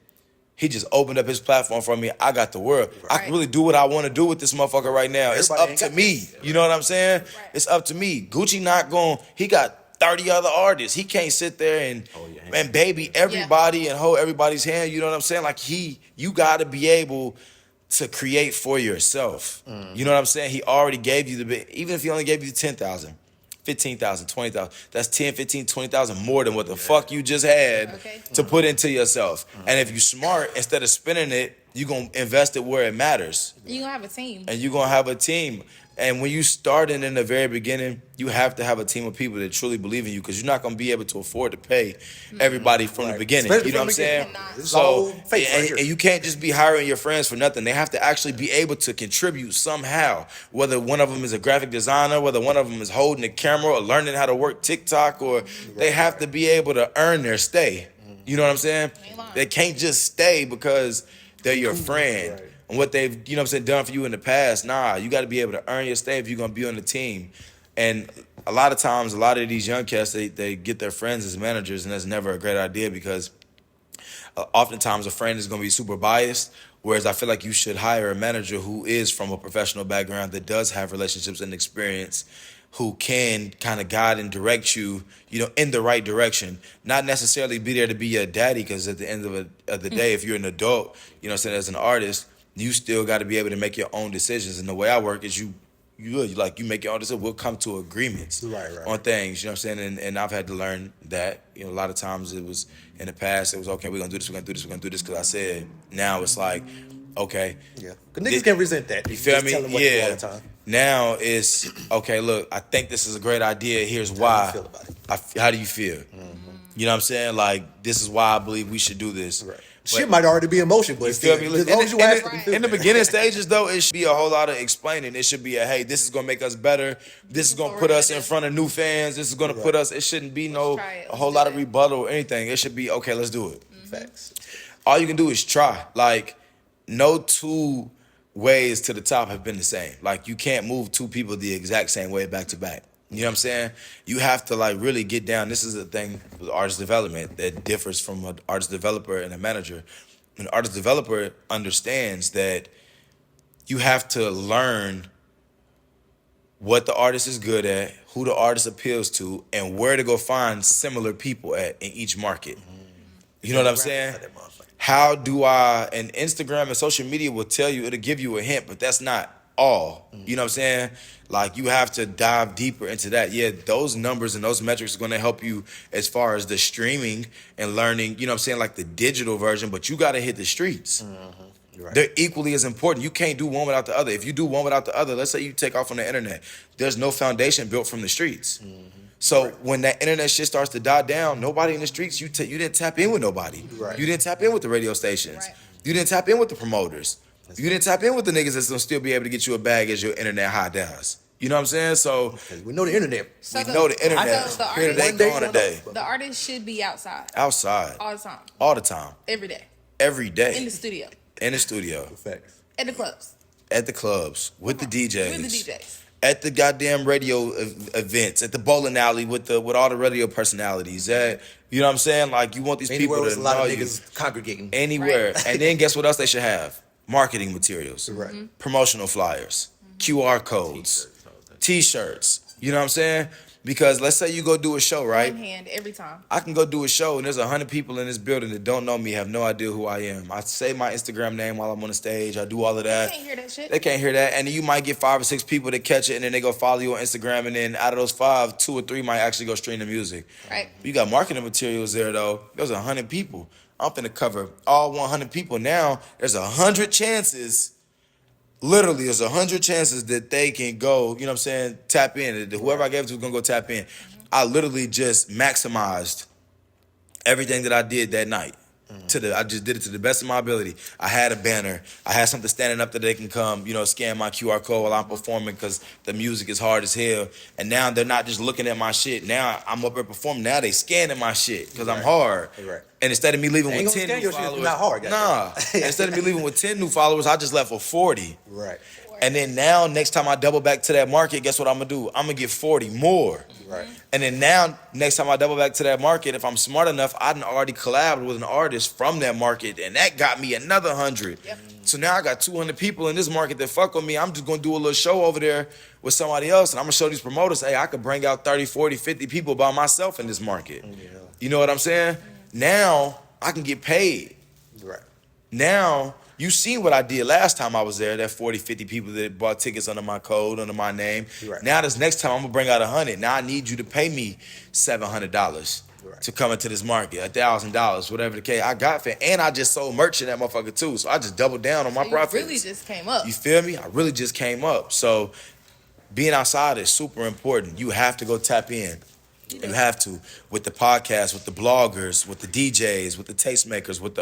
He just opened up his platform for me. I got the world. I can really do what I want to do with this motherfucker right now. It's Everybody up ain't to got me. this. You know what I'm saying? Right. It's up to me. Gucci not going. He got 30 other artists. He can't sit there and baby everybody and hold everybody's hand. You know what I'm saying? Like you got to be able to create for yourself. You know what I'm saying? He already gave you the bit. Even if he only gave you 10,000. 15,000, 20,000. That's 10, 15, 20,000 more than what the fuck you just had to put into yourself. And if you smart, instead of spending it, you going to invest it where it matters. You're going to have a team. And you're going to have a team. And when you starting in the very beginning, you have to have a team of people that truly believe in you because you're not going to be able to afford to pay everybody from the beginning. Especially You know what I'm from the saying? beginning. This is So, all fake right here. and you can't just be hiring your friends for nothing. They have to actually be able to contribute somehow. Whether one of them is a graphic designer, whether one of them is holding a camera or learning how to work TikTok, or they have to be able to earn their stay. You know what I'm saying? They can't just stay because they're your friend. Right. And what they've, you know what I'm saying, done for you in the past. Nah, you got to be able to earn your stay if you're going to be on the team. And a lot of times, a lot of these young cats, they get their friends as managers, and that's never a great idea because oftentimes a friend is going to be super biased, whereas I feel like you should hire a manager who is from a professional background that does have relationships and experience, who can kind of guide and direct you, in the right direction. Not necessarily be there to be your daddy, because at the end of the day, if you're an adult, as an artist, you still got to be able to make your own decisions. And the way I work is you make your own decisions. We'll come to agreements on things, and I've had to learn that, a lot of times it was, in the past, it was, okay, we're going to do this, we're going to do this, we're going to do this, because I said. Now it's like, okay. Yeah. Because niggas can resent that. You feel Just me? tell them what to do all the time. Now it's, okay, look, I think this is a great idea. Here's why. How do you feel about it? How do you feel? Mm-hmm. You know what I'm saying? Like, this is why I believe we should do this. Right. Shit might already be in motion, but You feel me? as long as you ask them to do In the it. beginning stages, though, it should be a whole lot of explaining. It should be hey, this is going to make us better. This is going to put us in front of new fans. This is going to put us, it shouldn't be a whole lot of rebuttal or anything. It should be, okay, let's do it. Facts. All you can do is try. Like, no two ways to the top have been the same. Like, you can't move two people the exact same way back to back. You know what I'm saying? You have to really get down. This is the thing with artist development that differs from an artist developer and a manager. An artist developer understands that you have to learn what the artist is good at, who the artist appeals to, and where to go find similar people at in each market. You know what I'm saying? How do and Instagram and social media will tell you, it'll give you a hint, but that's not all. You know what I'm saying? Like, you have to dive deeper into that. Yeah, those numbers and those metrics are going to help you as far as the streaming and learning, you know what I'm saying, like the digital version, but you got to hit the streets. Right. They're equally as important. You can't do one without the other. If you do one without the other, let's say you take off on the internet, there's no foundation built from the streets. So when that internet shit starts to die down, nobody in the streets, you didn't tap in with nobody. Right. You didn't tap in with the radio stations. You didn't tap in with the promoters. You didn't tap in with the niggas that's gonna still be able to get you a bag as your internet high does. You know what I'm saying? So we know the internet. So we know the internet. So the Here today, artist, gone today. the artist should be outside. Outside. All the time. All the time. Every day. Every day. In the studio. In the studio. Facts. At the clubs. At the clubs. With the DJs. With the DJs. At the goddamn radio events. At the bowling alley with all the radio personalities. You know what I'm saying? Like, you want these Anywhere people to with a lot know of you. niggas congregating. Anywhere. Right. And then guess what else they should have? Marketing materials. Right. Promotional flyers. QR codes. T-shirts. You know what I'm saying? Because let's say you go do a show, right? One hand every time. I can go do a show and there's 100 people in this building that don't know me, have no idea who I am. I say my Instagram name while I'm on the stage. I do all of that. They can't hear that shit. They can't hear that. And then you might get 5 or 6 people that catch it and then they go follow you on Instagram. And then out of those 5, 2 or 3 might actually go stream the music. Right. You got marketing materials there though. There's 100 people. I'm finna cover all 100 people. Now there's 100 chances. Literally, there's 100 chances that they can go, you know what I'm saying, tap in. Whoever I gave it to was going to go tap in. I literally just maximized everything that I did that night. I just did it to the best of my ability. I had a banner. I had something standing up that they can come, scan my QR code while I'm performing because the music is hard as hell. And now they're not just looking at my shit. Now I'm up there performing. Now they scanning my shit because I'm hard. Right. And instead of me leaving Ain't with gonna 10 scan new your shit if followers, you're not hard, instead of me leaving with 10 new followers, I just left with 40. Right. And then now, next time I double back to that market, guess what I'm gonna do? I'm gonna get 40 more. Right. And then now, next time I double back to that market, if I'm smart enough, I done already collabed with an artist from that market, and that got me another 100. Yep. So now I got 200 people in this market that fuck with me. I'm just gonna do a little show over there with somebody else, and I'm gonna show these promoters, hey, I could bring out 30, 40, 50 people by myself in this market. You know what I'm saying? Now I can get paid. Right. Now, you seen what I did last time I was there, that 40, 50 people that bought tickets under my code, under my name. Right. Now this next time I'm gonna bring out 100. Now I need you to pay me $700 to come into this market, $1,000, whatever the case. I got for, and I just sold merch in that motherfucker too. So I just doubled down on my You profits. really just came up. You feel me? I really just came up. So being outside is super important. You have to go tap in. You have to, with the podcast, with the bloggers, with the DJs, with the tastemakers, with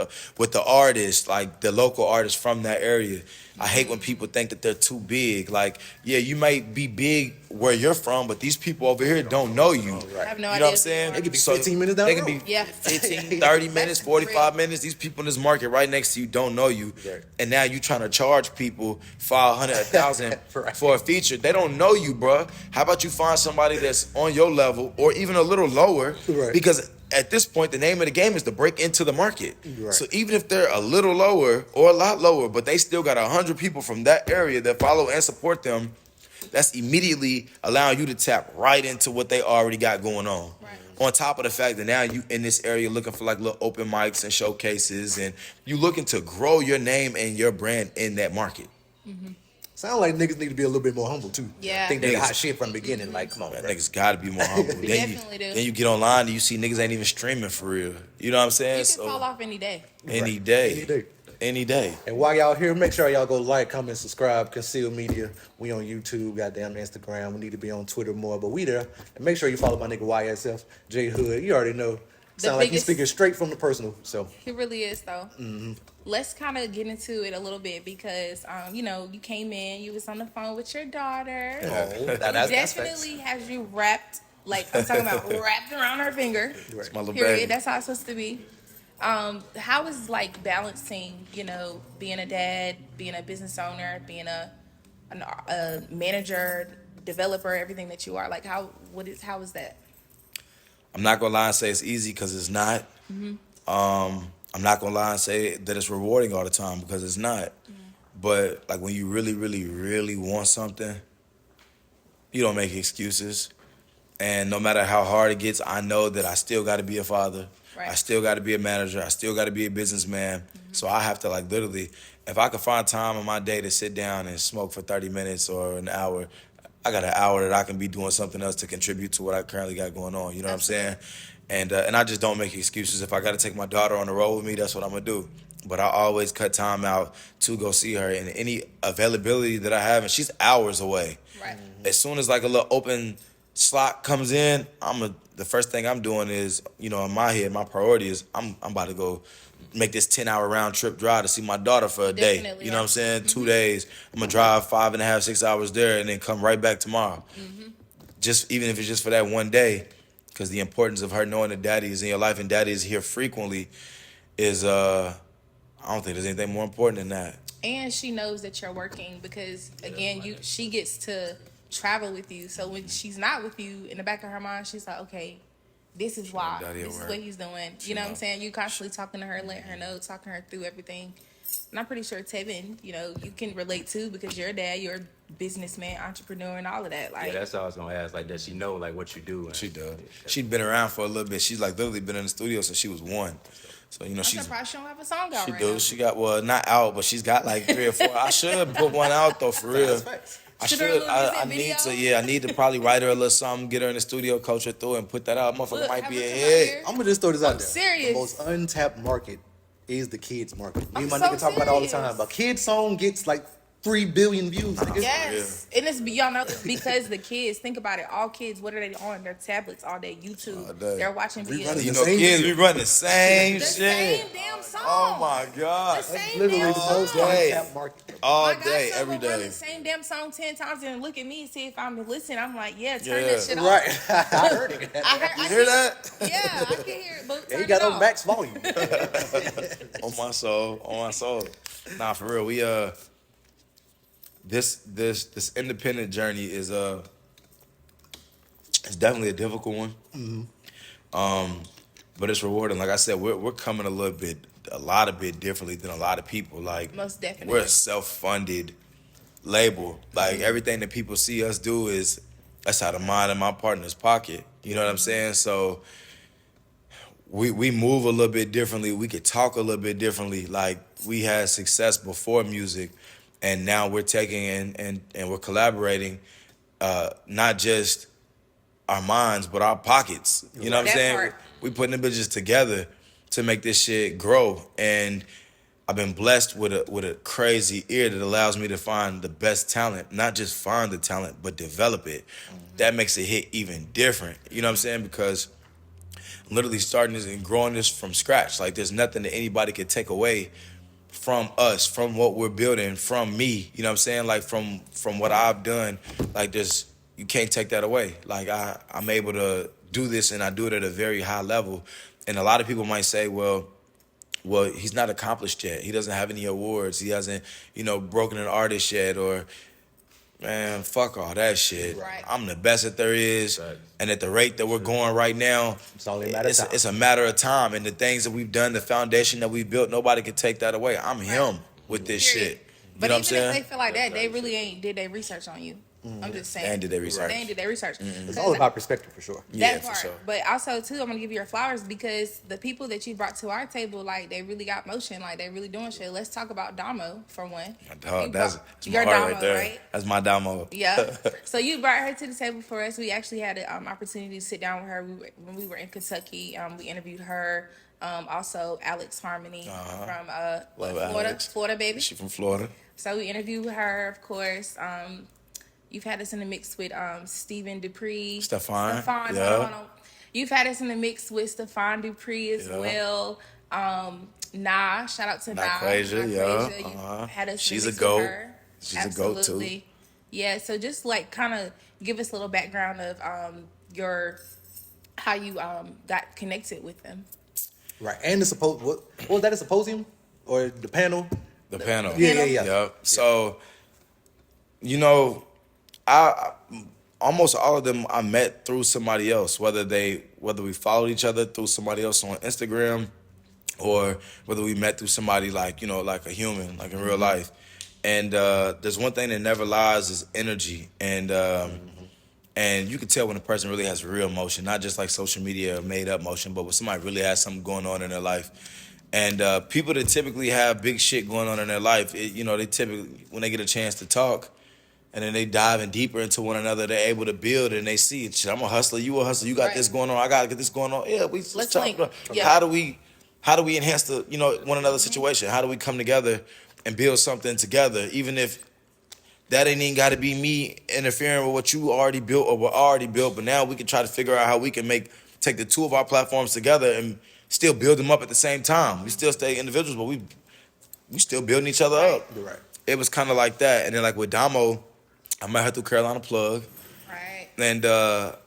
the artists, like the local artists from that area. I hate when people think that they're too big. Like, yeah, you might be big where you're from, but these people over here don't know you. I have no You idea. know what I'm saying? They could be 15 minutes down They the can road. be Yeah. 15, 30 minutes, 45 minutes. These people in this market right next to you don't know you. Right. And now you trying to charge people 500, 1,000 Right. for a feature. They don't know you, bruh. How about you find somebody that's on your level or even a little lower? Right. Because at this point, the name of the game is to break into the market. Right. So even if they're a little lower or a lot lower, but they still got 100 people from that area that follow and support them, that's immediately allowing you to tap right into what they already got going on. Right. On top of the fact that now you in this area looking for like little open mics and showcases, and you looking to grow your name and your brand in that market. Sound like niggas need to be a little bit more humble too. Yeah. Think they Niggas- hot shit from the beginning. Like, come on, Man, bro. niggas gotta be more humble. definitely do. Then you get online and you see niggas ain't even streaming for real. You know what I'm saying? You can fall off any day. Any day. Any day. Any day. And while y'all here, make sure y'all go like, comment, subscribe, Conceal Media. We on YouTube, goddamn Instagram. We need to be on Twitter more, but we there. And make sure you follow my nigga YSF, J Hood. You already know. Sound like he's biggest- speaking straight from the personal. So He really is, though. Let's kind of get into it a little bit because, you know, you came in, you was on the phone with your daughter. that's Definitely has you wrapped, like I'm talking about wrapped around her finger. It's my little Period. baby. That's how it's supposed to be. How is like balancing, you know, being a dad, being a business owner, being a manager, developer, everything that you are? Like, how is that? I'm not gonna lie and say it's easy because it's not. I'm not gonna lie and say that it's rewarding all the time because it's not. But like when you really, really, really want something, you don't make excuses. And no matter how hard it gets, I know that I still got to be a father. Right. I still got to be a manager. I still got to be a businessman. So I have to like literally, if I could find time in my day to sit down and smoke for 30 minutes or an hour, I got an hour that I can be doing something else to contribute to what I currently got going on. You know what I'm saying? And I just don't make excuses. If I got to take my daughter on the road with me, that's what I'm going to do. But I always cut time out to go see her. And any availability that I have, and she's hours away. Right. As soon as like a little open slot comes in, the first thing I'm doing is, you know, in my head, my priority is I'm about to go make this 10-hour round trip drive to see my daughter for a day. Definitely, You know what I'm saying? 2 days. I'm gonna drive 5.5, 6 hours there and then come right back tomorrow. Just even if it's just for that one day, because the importance of her knowing that daddy is in your life and daddy is here frequently is I don't think there's anything more important than that. And she knows that you're working because again, she gets to travel with you. So when she's not with you, in the back of her mind, she's like, okay, this is why. Daddy at This is work. what he's doing. You know what I'm saying? You constantly talking to her, letting her know, talking her through everything. And I'm pretty sure Tevin, you know, you can relate too because you're a dad, you're a businessman, entrepreneur, and all of that. Like, Yeah, that's all I was gonna ask. Like, does she know like what you do? And She does. She'd been around for a little bit. She's like literally been in the studio since she was 1. So, you know, I'm she's surprised she don't have a song out She right do. now. She got, well, not out, but she's got like 3 or 4. I should put one out though, for real. I Shoot her a should. little I music need to. video? Yeah, I need to probably write her a little something, get her in the studio, coach her through, and put that out. Motherfucker Look, might have be her a come out hit. here. I'm gonna just throw this out there. serious. The most untapped market is the kids market. Me and my I'm so nigga talk about it all the serious. time. A kid song gets like 3 billion views. Nigga. Yes, and it's y'all know because the kids think about it. All kids, what are they on? Their tablets all day, YouTube. All day. They're watching We videos. running You the know, same kids shit. be running the same The shit. same damn song. Oh my God. The same Literally damn the song. most day. untapped market. All My day, godson every will run day. the same damn song 10 times and look at me and see if I'm listening. I'm like, yeah, turn Yeah. that shit off. Right. I heard it. I You hear that? Yeah, I can hear it, but Yeah, turn you got it on off. max volume. On my soul. On my soul. Nah, for real. We this independent journey is it's definitely a difficult one. But it's rewarding. Like I said, we're coming a lot of bit differently than a lot of people. Like, Most definitely. we're a self-funded label. Like, everything that people see us do is that's out of mine and my partner's pocket. You know what I'm saying? So we move a little bit differently. We could talk a little bit differently. Like, we had success before music, and now we're taking and we're collaborating, not just our minds, but our pockets. You know what I'm That saying? part. We putting the bitches together to make this shit grow. And I've been blessed with a crazy ear that allows me to find the best talent, not just find the talent, but develop it. That makes it hit even different. You know what I'm saying? Because I'm literally starting this and growing this from scratch. Like, there's nothing that anybody could take away from us, from what we're building, from me. You know what I'm saying? Like, from what I've done. Like, you can't take that away. Like, I'm able to do this, and I do it at a very high level. And a lot of people might say, well, he's not accomplished yet. He doesn't have any awards. He hasn't, broken an artist yet. Or, man, fuck all that shit. Right. I'm the best that there is. Right. And at the rate that we're going right now, It's only a matter of time. it's a matter of time. And the things that we've done, the foundation that we've built, nobody can take that away. I'm him with this Period. shit. You But know what I'm even if saying? they feel like that, they really ain't did their research on you. I'm just saying. And did their research. They ain't did their research. It's all about perspective for sure. Yeah, That for part. sure. But also too, I'm gonna give you your flowers because the people that you brought to our table, like they really got motion, like they really doing shit. Let's talk about Damo for one. Dog, that's my your heart Damo, right there. right? That's my Damo. Yeah. So you brought her to the table for us. We actually had an opportunity to sit down with her when we were in Kentucky. We interviewed her. Also Alex Harmony from Love Florida, Alex. Florida baby. She from Florida. So we interviewed her, of course. You've had us in the mix with Stephen Dupree. Stefan, Stefan, yeah. hold on. You've had us in the mix with Stefan Dupree as Yeah. well. Shout out to Nah Nah. Quasia, Nah yeah. Quasia. You had us She's in a the mix goat. with her. She's a goat, too. Absolutely. Yeah, so just like kind of give us a little background of how you got connected with them. Right. And what was that, a symposium? Or the panel? The panel. Yeah. Yep. So, I almost all of them I met through somebody else, whether we followed each other through somebody else on Instagram, or whether we met through somebody like a human, like in real life. And there's one thing that never lies is energy, and you can tell when a person really has real emotion, not just like social media made up motion, but when somebody really has something going on in their life. And people that typically have big shit going on in their life, they typically, when they get a chance to talk, and then they diving deeper into one another, they're able to build, and they see it. I'm a hustler, you a hustler, you got Right. this going on, I got to get this going on. Yeah, Let's talk link. about Yeah. how do we enhance the one another's situation? How do we come together and build something together, even if that ain't even got to be me interfering with what you already built or were already built. But now we can try to figure out how we can take the two of our platforms together and still build them up at the same time. We still stay individuals, but we still building each other up. You're right. It was kind of like that. And then like with Damo, I met her through Carolina Plug. Right. And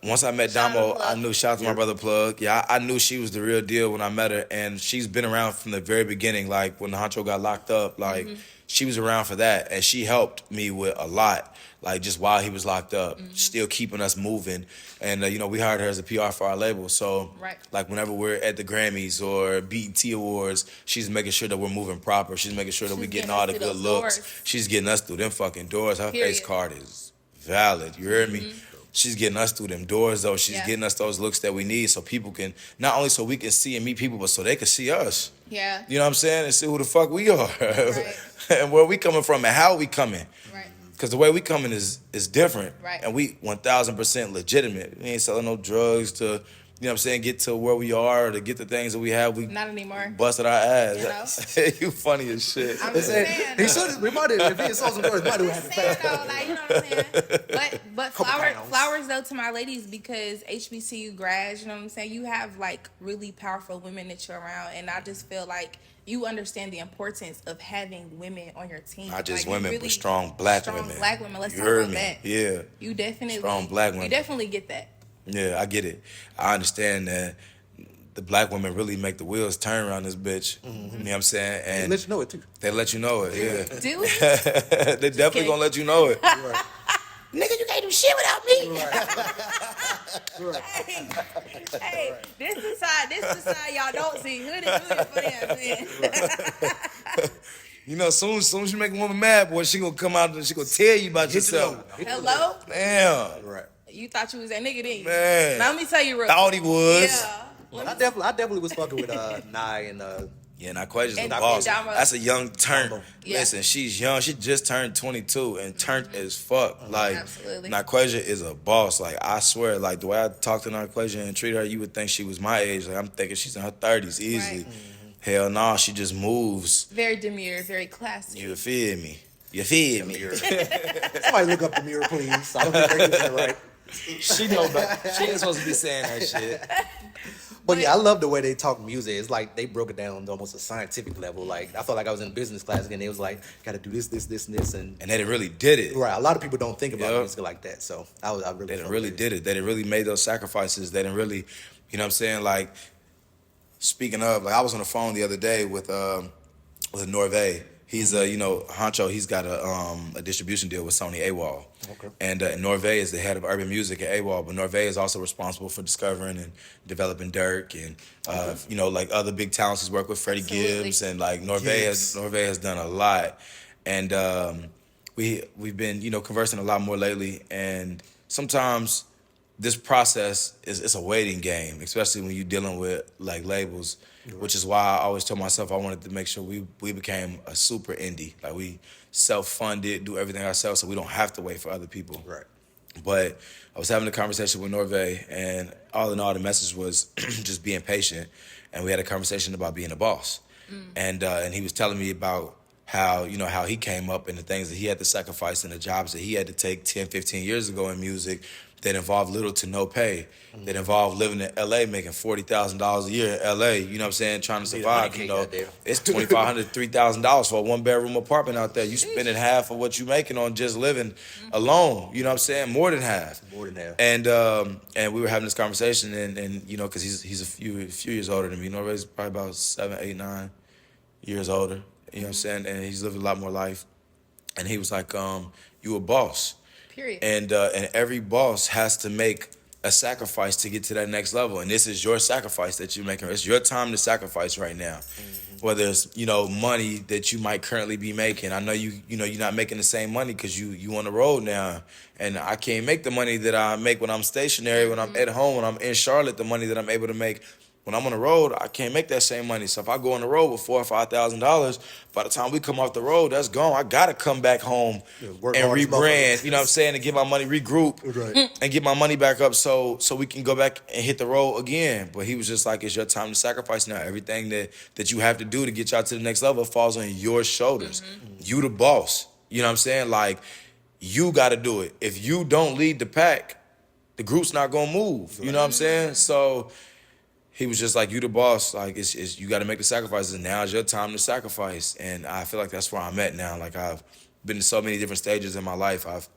once I met Shout out Damo, to Plug. I knew, shout out to my brother Plug. Yeah, I knew she was the real deal when I met her. And she's been around from the very beginning. Like when Honcho got locked up, like she was around for that. And she helped me with a lot, like just while he was locked up, still keeping us moving. And, we hired her as a PR for our label. So Right. like whenever we're at the Grammys or BET Awards, she's making sure that we're moving proper. She's making sure that we're She's getting getting all us the through good those looks. doors. She's getting us through them fucking doors. Her Period. face card is valid. You heard me? She's getting us through them doors, though. She's Yeah. getting us those looks that we need so people can, not only so we can see and meet people, but so they can see us. Yeah. You know what I'm saying? And see who the fuck we are. Right. And where we coming from and how we coming. Right. Because the way we coming is different. Right. And we 1,000% legitimate. We ain't selling no drugs to, get to where we are or to get the things that we have. We Not anymore. busted our ass. You funny as shit. I'm just saying. He should. We might have. If he sold some doors, might have I'm had just to saying fast. though, like you know what I'm saying. But Couple pounds. flowers though to my ladies because HBCU grads, you know what I'm saying. You have like really powerful women that you're around, and I just feel like you understand the importance of having women on your team. Not just Like, you women, but strong black women. Strong black women. Let's You talk heard about me. that. Yeah. You definitely Strong black women. You definitely get that. Yeah, I get it. I understand that the black women really make the wheels turn around this bitch. You know what I'm saying? They And let you know it too. they let you know it, yeah. Do we? They definitely kidding. gonna let you know it. Right. Nigga, you can't do shit without me. Hey, this is the side y'all don't see. Hood for them, man. You know, soon as you make a woman mad, boy, she gonna come out and she gonna tell you about yourself. Hello? Damn. Right. You thought you was that nigga, didn't you? Man. Now, let me tell you real Thought he was. Yeah. I definitely was fucking with Nye and Yeah, now Quaja's the And boss. Damo. That's a young turn. Yeah. Listen, she's young. She just turned 22 and turned as fuck. Like, Absolutely. Naquasia is a boss. Like, I swear, like, the way I talk to Naquasia and treat her, you would think she was my age. Like, I'm thinking she's in her 30s easily. Right. Hell no, she just moves. Very demure, very classy. You feel me? You feel me? somebody look up the mirror, please. I don't think they're getting it right. She know better. She ain't supposed to be saying that shit. But yeah, I love the way they talk music. It's like they broke it down to almost a scientific level. Like I felt like I was in business class again. They was like, got to do this, and this, and And they really did it. right. A lot of people don't think about Yeah. music like that. So I really, They fuck really with did it. They done really made those sacrifices. They didn't really, you know what I'm saying? Like, speaking of, like, I was on the phone the other day with Norvay. He's a, Honcho, he's got a distribution deal with Sony AWOL. Okay. And Norvay is the head of urban music at AWOL, but Norvay is also responsible for discovering and developing Dirk and, like other big talents. He's worked with Freddie Absolutely. Gibbs, and like Norvay has done a lot. And we've been, conversing a lot more lately, and sometimes this process it's a waiting game, especially when you're dealing with like labels, which is why I always told myself I wanted to make sure we became a super indie, like we self-funded, do everything ourselves, so we don't have to wait for other people. Right. But I was having a conversation with Norvay, and all in all, the message was just being patient, and we had a conversation about being a boss, and he was telling me about how he came up and the things that he had to sacrifice and the jobs that he had to take 10, 15 years ago in music that involved little to no pay, that involved living in LA, making $40,000 a year in LA, you know what I'm saying, trying to survive, it's $2,500, $3,000 for a one-bedroom apartment out there. You spending half of what you making on just living alone, you know what I'm saying, more than half. More than half. And we were having this conversation, and because he's a few years older than me, Norvay's probably about 7, 8, 9 years older, you know what I'm saying, and he's lived a lot more life. And he was like, you a boss. Period. And every boss has to make a sacrifice to get to that next level. And this is your sacrifice that you're making. It's your time to sacrifice right now. Whether it's, money that you might currently be making. I know you're not making the same money because you on the road now. And I can't make the money that I make when I'm stationary, when I'm at home, when I'm in Charlotte, the money that I'm able to make. When I'm on the road, I can't make that same money. So if I go on the road with $4,000 or $5,000, by the time we come off the road, that's gone. I gotta come back home work and hard as rebrand. motherfuckers. You know what I'm saying? And get my money, regroup, Right. and get my money back up, so we can go back and hit the road again. But he was just like, "It's your time to sacrifice now. Everything that you have to do to get y'all to the next level falls on your shoulders. You the boss. You know what I'm saying? Like, you got to do it. If you don't lead the pack, the group's not gonna move. You know what I'm saying? So." He was just like, you the boss, like, it's you got to make the sacrifices, and now is your time to sacrifice. And I feel like that's where I'm at now. Like, I've been in so many different stages in my life. I've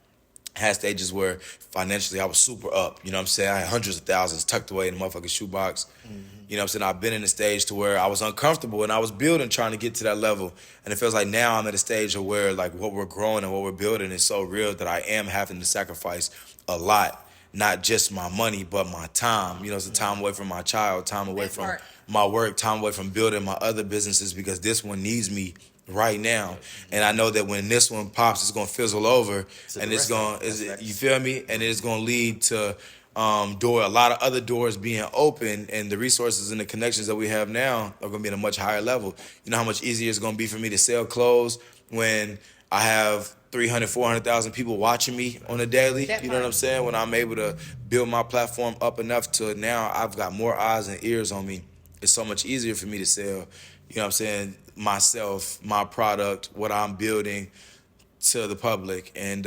had stages where financially I was super up, you know what I'm saying? I had hundreds of thousands tucked away in the motherfucking shoebox. You know what I'm saying? I've been in a stage to where I was uncomfortable and I was building, trying to get to that level. And it feels like now I'm at a stage of where, like, what we're growing and what we're building is so real that I am having to sacrifice a lot. Not just my money, but my time. It's the time away from my child, time away from my work, time away from building my other businesses, because this one needs me right now. And I know that when this one pops, it's going to fizzle over, and it's going to, you feel me? And it's going to lead to a lot of other doors being open, and the resources and the connections that we have now are going to be at a much higher level. You know how much easier it's going to be for me to sell clothes when I have 300, 400,000 people watching me on a daily. You know what I'm saying? When I'm able to build my platform up enough to now I've got more eyes and ears on me. It's so much easier for me to sell, you know what I'm saying, myself, my product, what I'm building to the public. And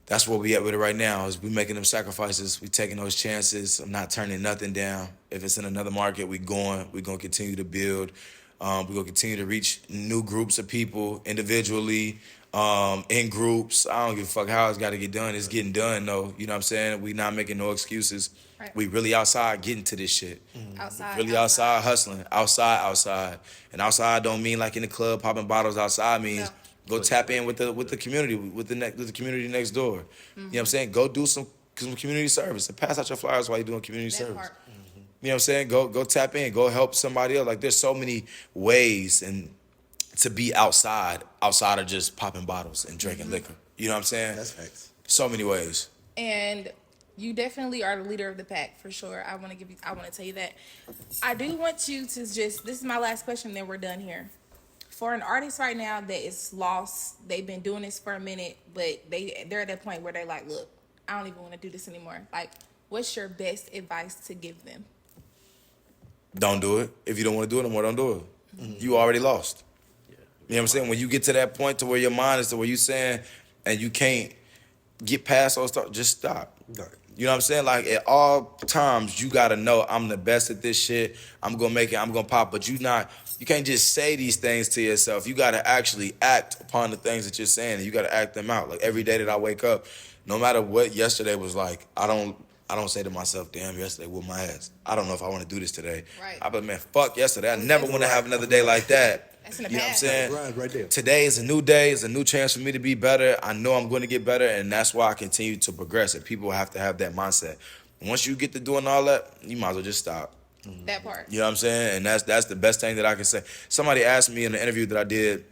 that's where we at with it right now, is we making them sacrifices. We taking those chances. I'm not turning nothing down. If it's in another market, we're going to continue to build. We're going to continue to reach new groups of people individually, in groups. I don't give a fuck how it's got to get done. It's getting done, though. You know what I'm saying? We not making no excuses. Right. We really outside getting to this shit. Outside. Really outside hustling. Outside. And outside don't mean like in the club popping bottles. Outside means go tap in with the community, with the community next door. You know what I'm saying? Go do some community service and pass out your flyers while you're doing community That service. part. You know what I'm saying? Go tap in. Go help somebody else. Like there's so many ways and to be outside of just popping bottles and drinking liquor. You know what I'm saying? That's facts. So many ways. And you definitely are the leader of the pack for sure. I want to tell you that. I do want you to just, this is my last question, then we're done here. For an artist right now that is lost, they've been doing this for a minute, but they're at that point where they're like, look, I don't even want to do this anymore. Like, what's your best advice to give them? Don't do it. If you don't want to do it no more, don't do it. You already lost. You know what I'm saying? When you get to that point to where your mind is to where you saying and you can't get past those thoughts, just stop. Right. You know what I'm saying? Like at all times, you gotta know I'm the best at this shit. I'm gonna make it. I'm gonna pop. But you can't just say these things to yourself. You gotta actually act upon the things that you're saying. And you gotta act them out. Like every day that I wake up, no matter what yesterday was like, I don't say to myself, damn, yesterday whooped my ass. I don't know if I want to do this today. Right. I bet, man, fuck yesterday. I never want to have another day like that. That's in the You know what I'm past. saying? Grind right there. Today is a new day. It's a new chance for me to be better. I know I'm going to get better, and that's why I continue to progress. And people have to have that mindset. Once you get to doing all that, you might as well just stop. That part. You know what I'm saying? And that's the best thing that I can say. Somebody asked me in the interview that I did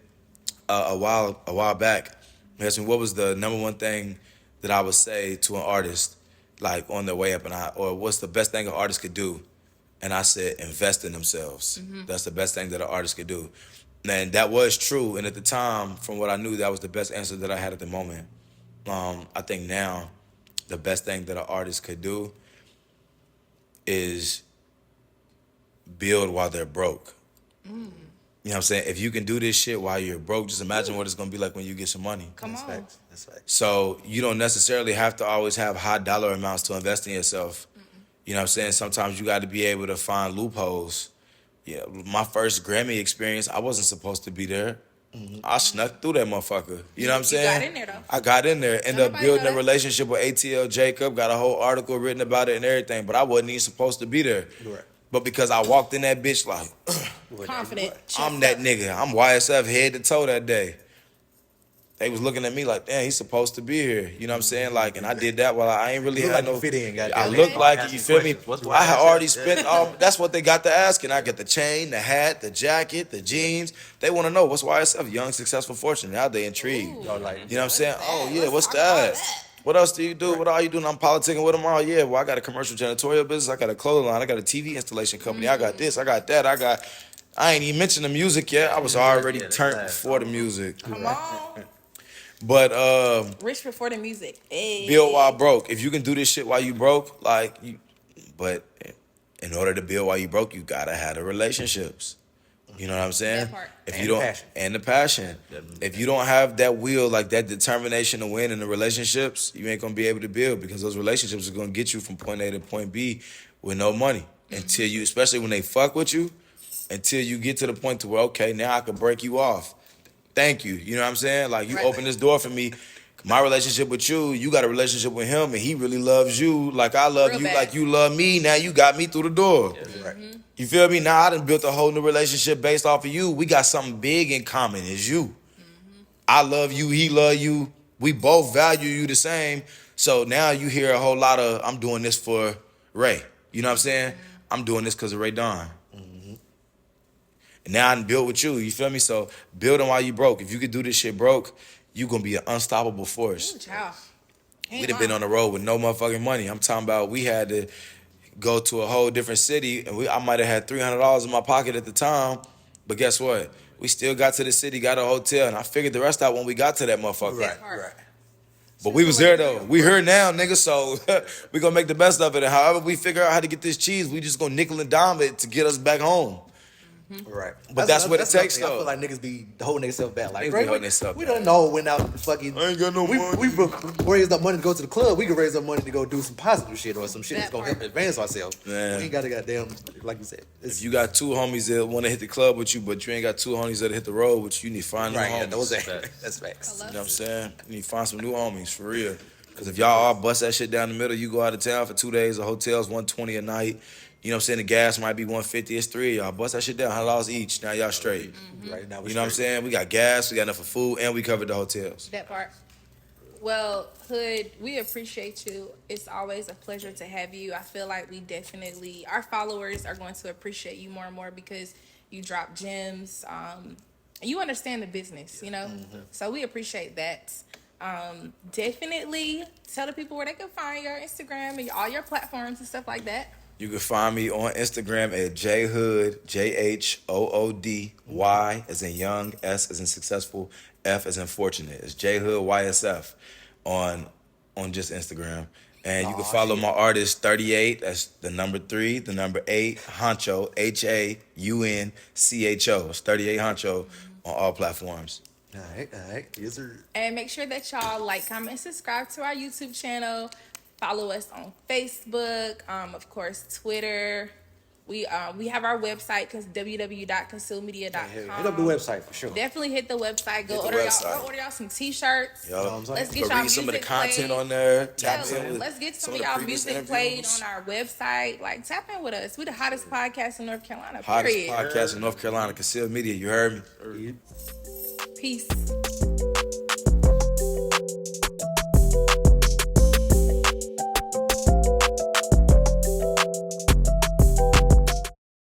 a while back. They asked me what was the number one thing that I would say to an artist, like on their way up, or what's the best thing an artist could do? And I said, invest in themselves. That's the best thing that an artist could do. And that was true. And at the time, from what I knew, that was the best answer that I had at the moment. I think now, the best thing that an artist could do is build while they're broke. You know what I'm saying? If you can do this shit while you're broke, just imagine what it's gonna be like when you get some money. Come on. Facts. That's facts. So you don't necessarily have to always have high dollar amounts to invest in yourself. You know what I'm saying? Sometimes you got to be able to find loopholes. Yeah, my first Grammy experience, I wasn't supposed to be there. I snuck through that motherfucker. You know what I'm saying? got in there, though. I got in there. Ended up nobody building know a that. relationship with ATL Jacob. Got a whole article written about it and everything. But I wasn't even supposed to be there. Right. But because I walked in that bitch like, Confident. I'm that nigga. I'm YSF head to toe that day. They was looking at me like, damn, he's supposed to be here. You know what I'm saying? Like, and I did that while I ain't really Look had like no you fit in, goddamn. I look like it, you feel me? Questions. What's I had YSF? already spent all. That's what they got to asking. I get the chain, the hat, the jacket, the jeans. They want to know what's YSF, young, successful, fortune. Now they intrigued. Y'all like, You know what I'm saying? Oh yeah, Let's what's talk about that? that. What else do you do? What are you doing? I'm politicking with them all. Yeah, well, I got a commercial janitorial business. I got a clothing line. I got a TV installation company. I got this. I got that. I ain't even mentioned the music yet. I was already that's turned fast. before the music. Come on. But Rich before the music. Hey. build while broke. If you can do this shit while you broke, but in order to build while you broke, you gotta have the relationships. You know what I'm saying? That part. If And you the don't, passion. and the passion. If you don't have that will, like that determination to win in the relationships, you ain't gonna be able to build because those relationships are gonna get you from point A to point B with no money until you, especially when they fuck with you, until you get to the point to where okay, now I can break you off. Thank you. You know what I'm saying? Like you Right. open this door for me. My relationship with you got a relationship with him, and he really loves you like I love Real you, bad. like you love me. Now you got me through the door. right. You feel me? Now I done built a whole new relationship based off of you. We got something big in common. It's you. I love you. He love you. We both value you the same. So now you hear a whole lot of, I'm doing this for Ray. You know what I'm saying? I'm doing this because of Ray Don. And now I done built with you. You feel me? So building while you broke. If you could do this shit broke, you going to be an unstoppable force. Ooh, child. We done been on the road with no motherfucking money. I'm talking about we had to go to a whole different city, and I might have had $300 in my pocket at the time, but guess what? We still got to the city, got a hotel, and I figured the rest out when we got to that motherfucker. Right, part. right. But we was there though. We here now, nigga. So we gonna make the best of it. And however we figure out how to get this cheese, we just gonna nickel and dime it to get us back home. Right. But that's what it takes, something I though. feel like niggas be holding themselves back. Like, Niggas be Dre, holding themselves we back. don't know when out fucking. I ain't got no money. We raised up money to go to the club. We could raise up money to go do some positive shit or some shit that's That gonna part. help advance ourselves. Man. We ain't got to goddamn, like you said. It's, If you got two homies that want to hit the club with you, but you ain't got two homies that hit the road with you, you need to find new right, yeah, homies. those that's facts. You know what I'm saying? You need to find some new homies for real. Because if y'all all bust that shit down the middle, you go out of town for 2 days, the hotel's $120 a night. You know what I'm saying? The gas might be $150. It's three of y'all. Bust that shit down, $100 each. Now y'all straight. Right now, You know what I'm saying? We got gas, we got enough for food, and we covered the hotels. That part. Well, Hood, we appreciate you. It's always a pleasure to have you. I feel like we definitely, our followers are going to appreciate you more and more because you drop gems. And you understand the business, you know? So we appreciate that. Definitely tell the people where they can find your Instagram and all your platforms and stuff like that. You can find me on Instagram at jhood, JHOODY, Y as in young, S as in successful, F as in fortunate. It's jhood YSF on just Instagram. And you can follow my artist 38, that's the number 3, the number 8, Honcho, HAUNCHO. It's 38 Honcho on all platforms. All right. Yes, sir. And make sure that y'all like, comment, and subscribe to our YouTube channel. Follow us on Facebook, of course, Twitter. We have our website, www.concealmedia.com. Hit up the website for sure. Definitely hit the website. Go Hit the order website. y'all. Go order y'all some T-shirts. Yo, Let's you get can y'all read some of the music content played. on there. Yeah, Tap in with let's get some of the y'all previous music played interviews. on our website. Like, tap in with us. We the hottest podcast in North Carolina. Hottest Period. podcast in North Carolina, Concealed Media. You heard me? Peace.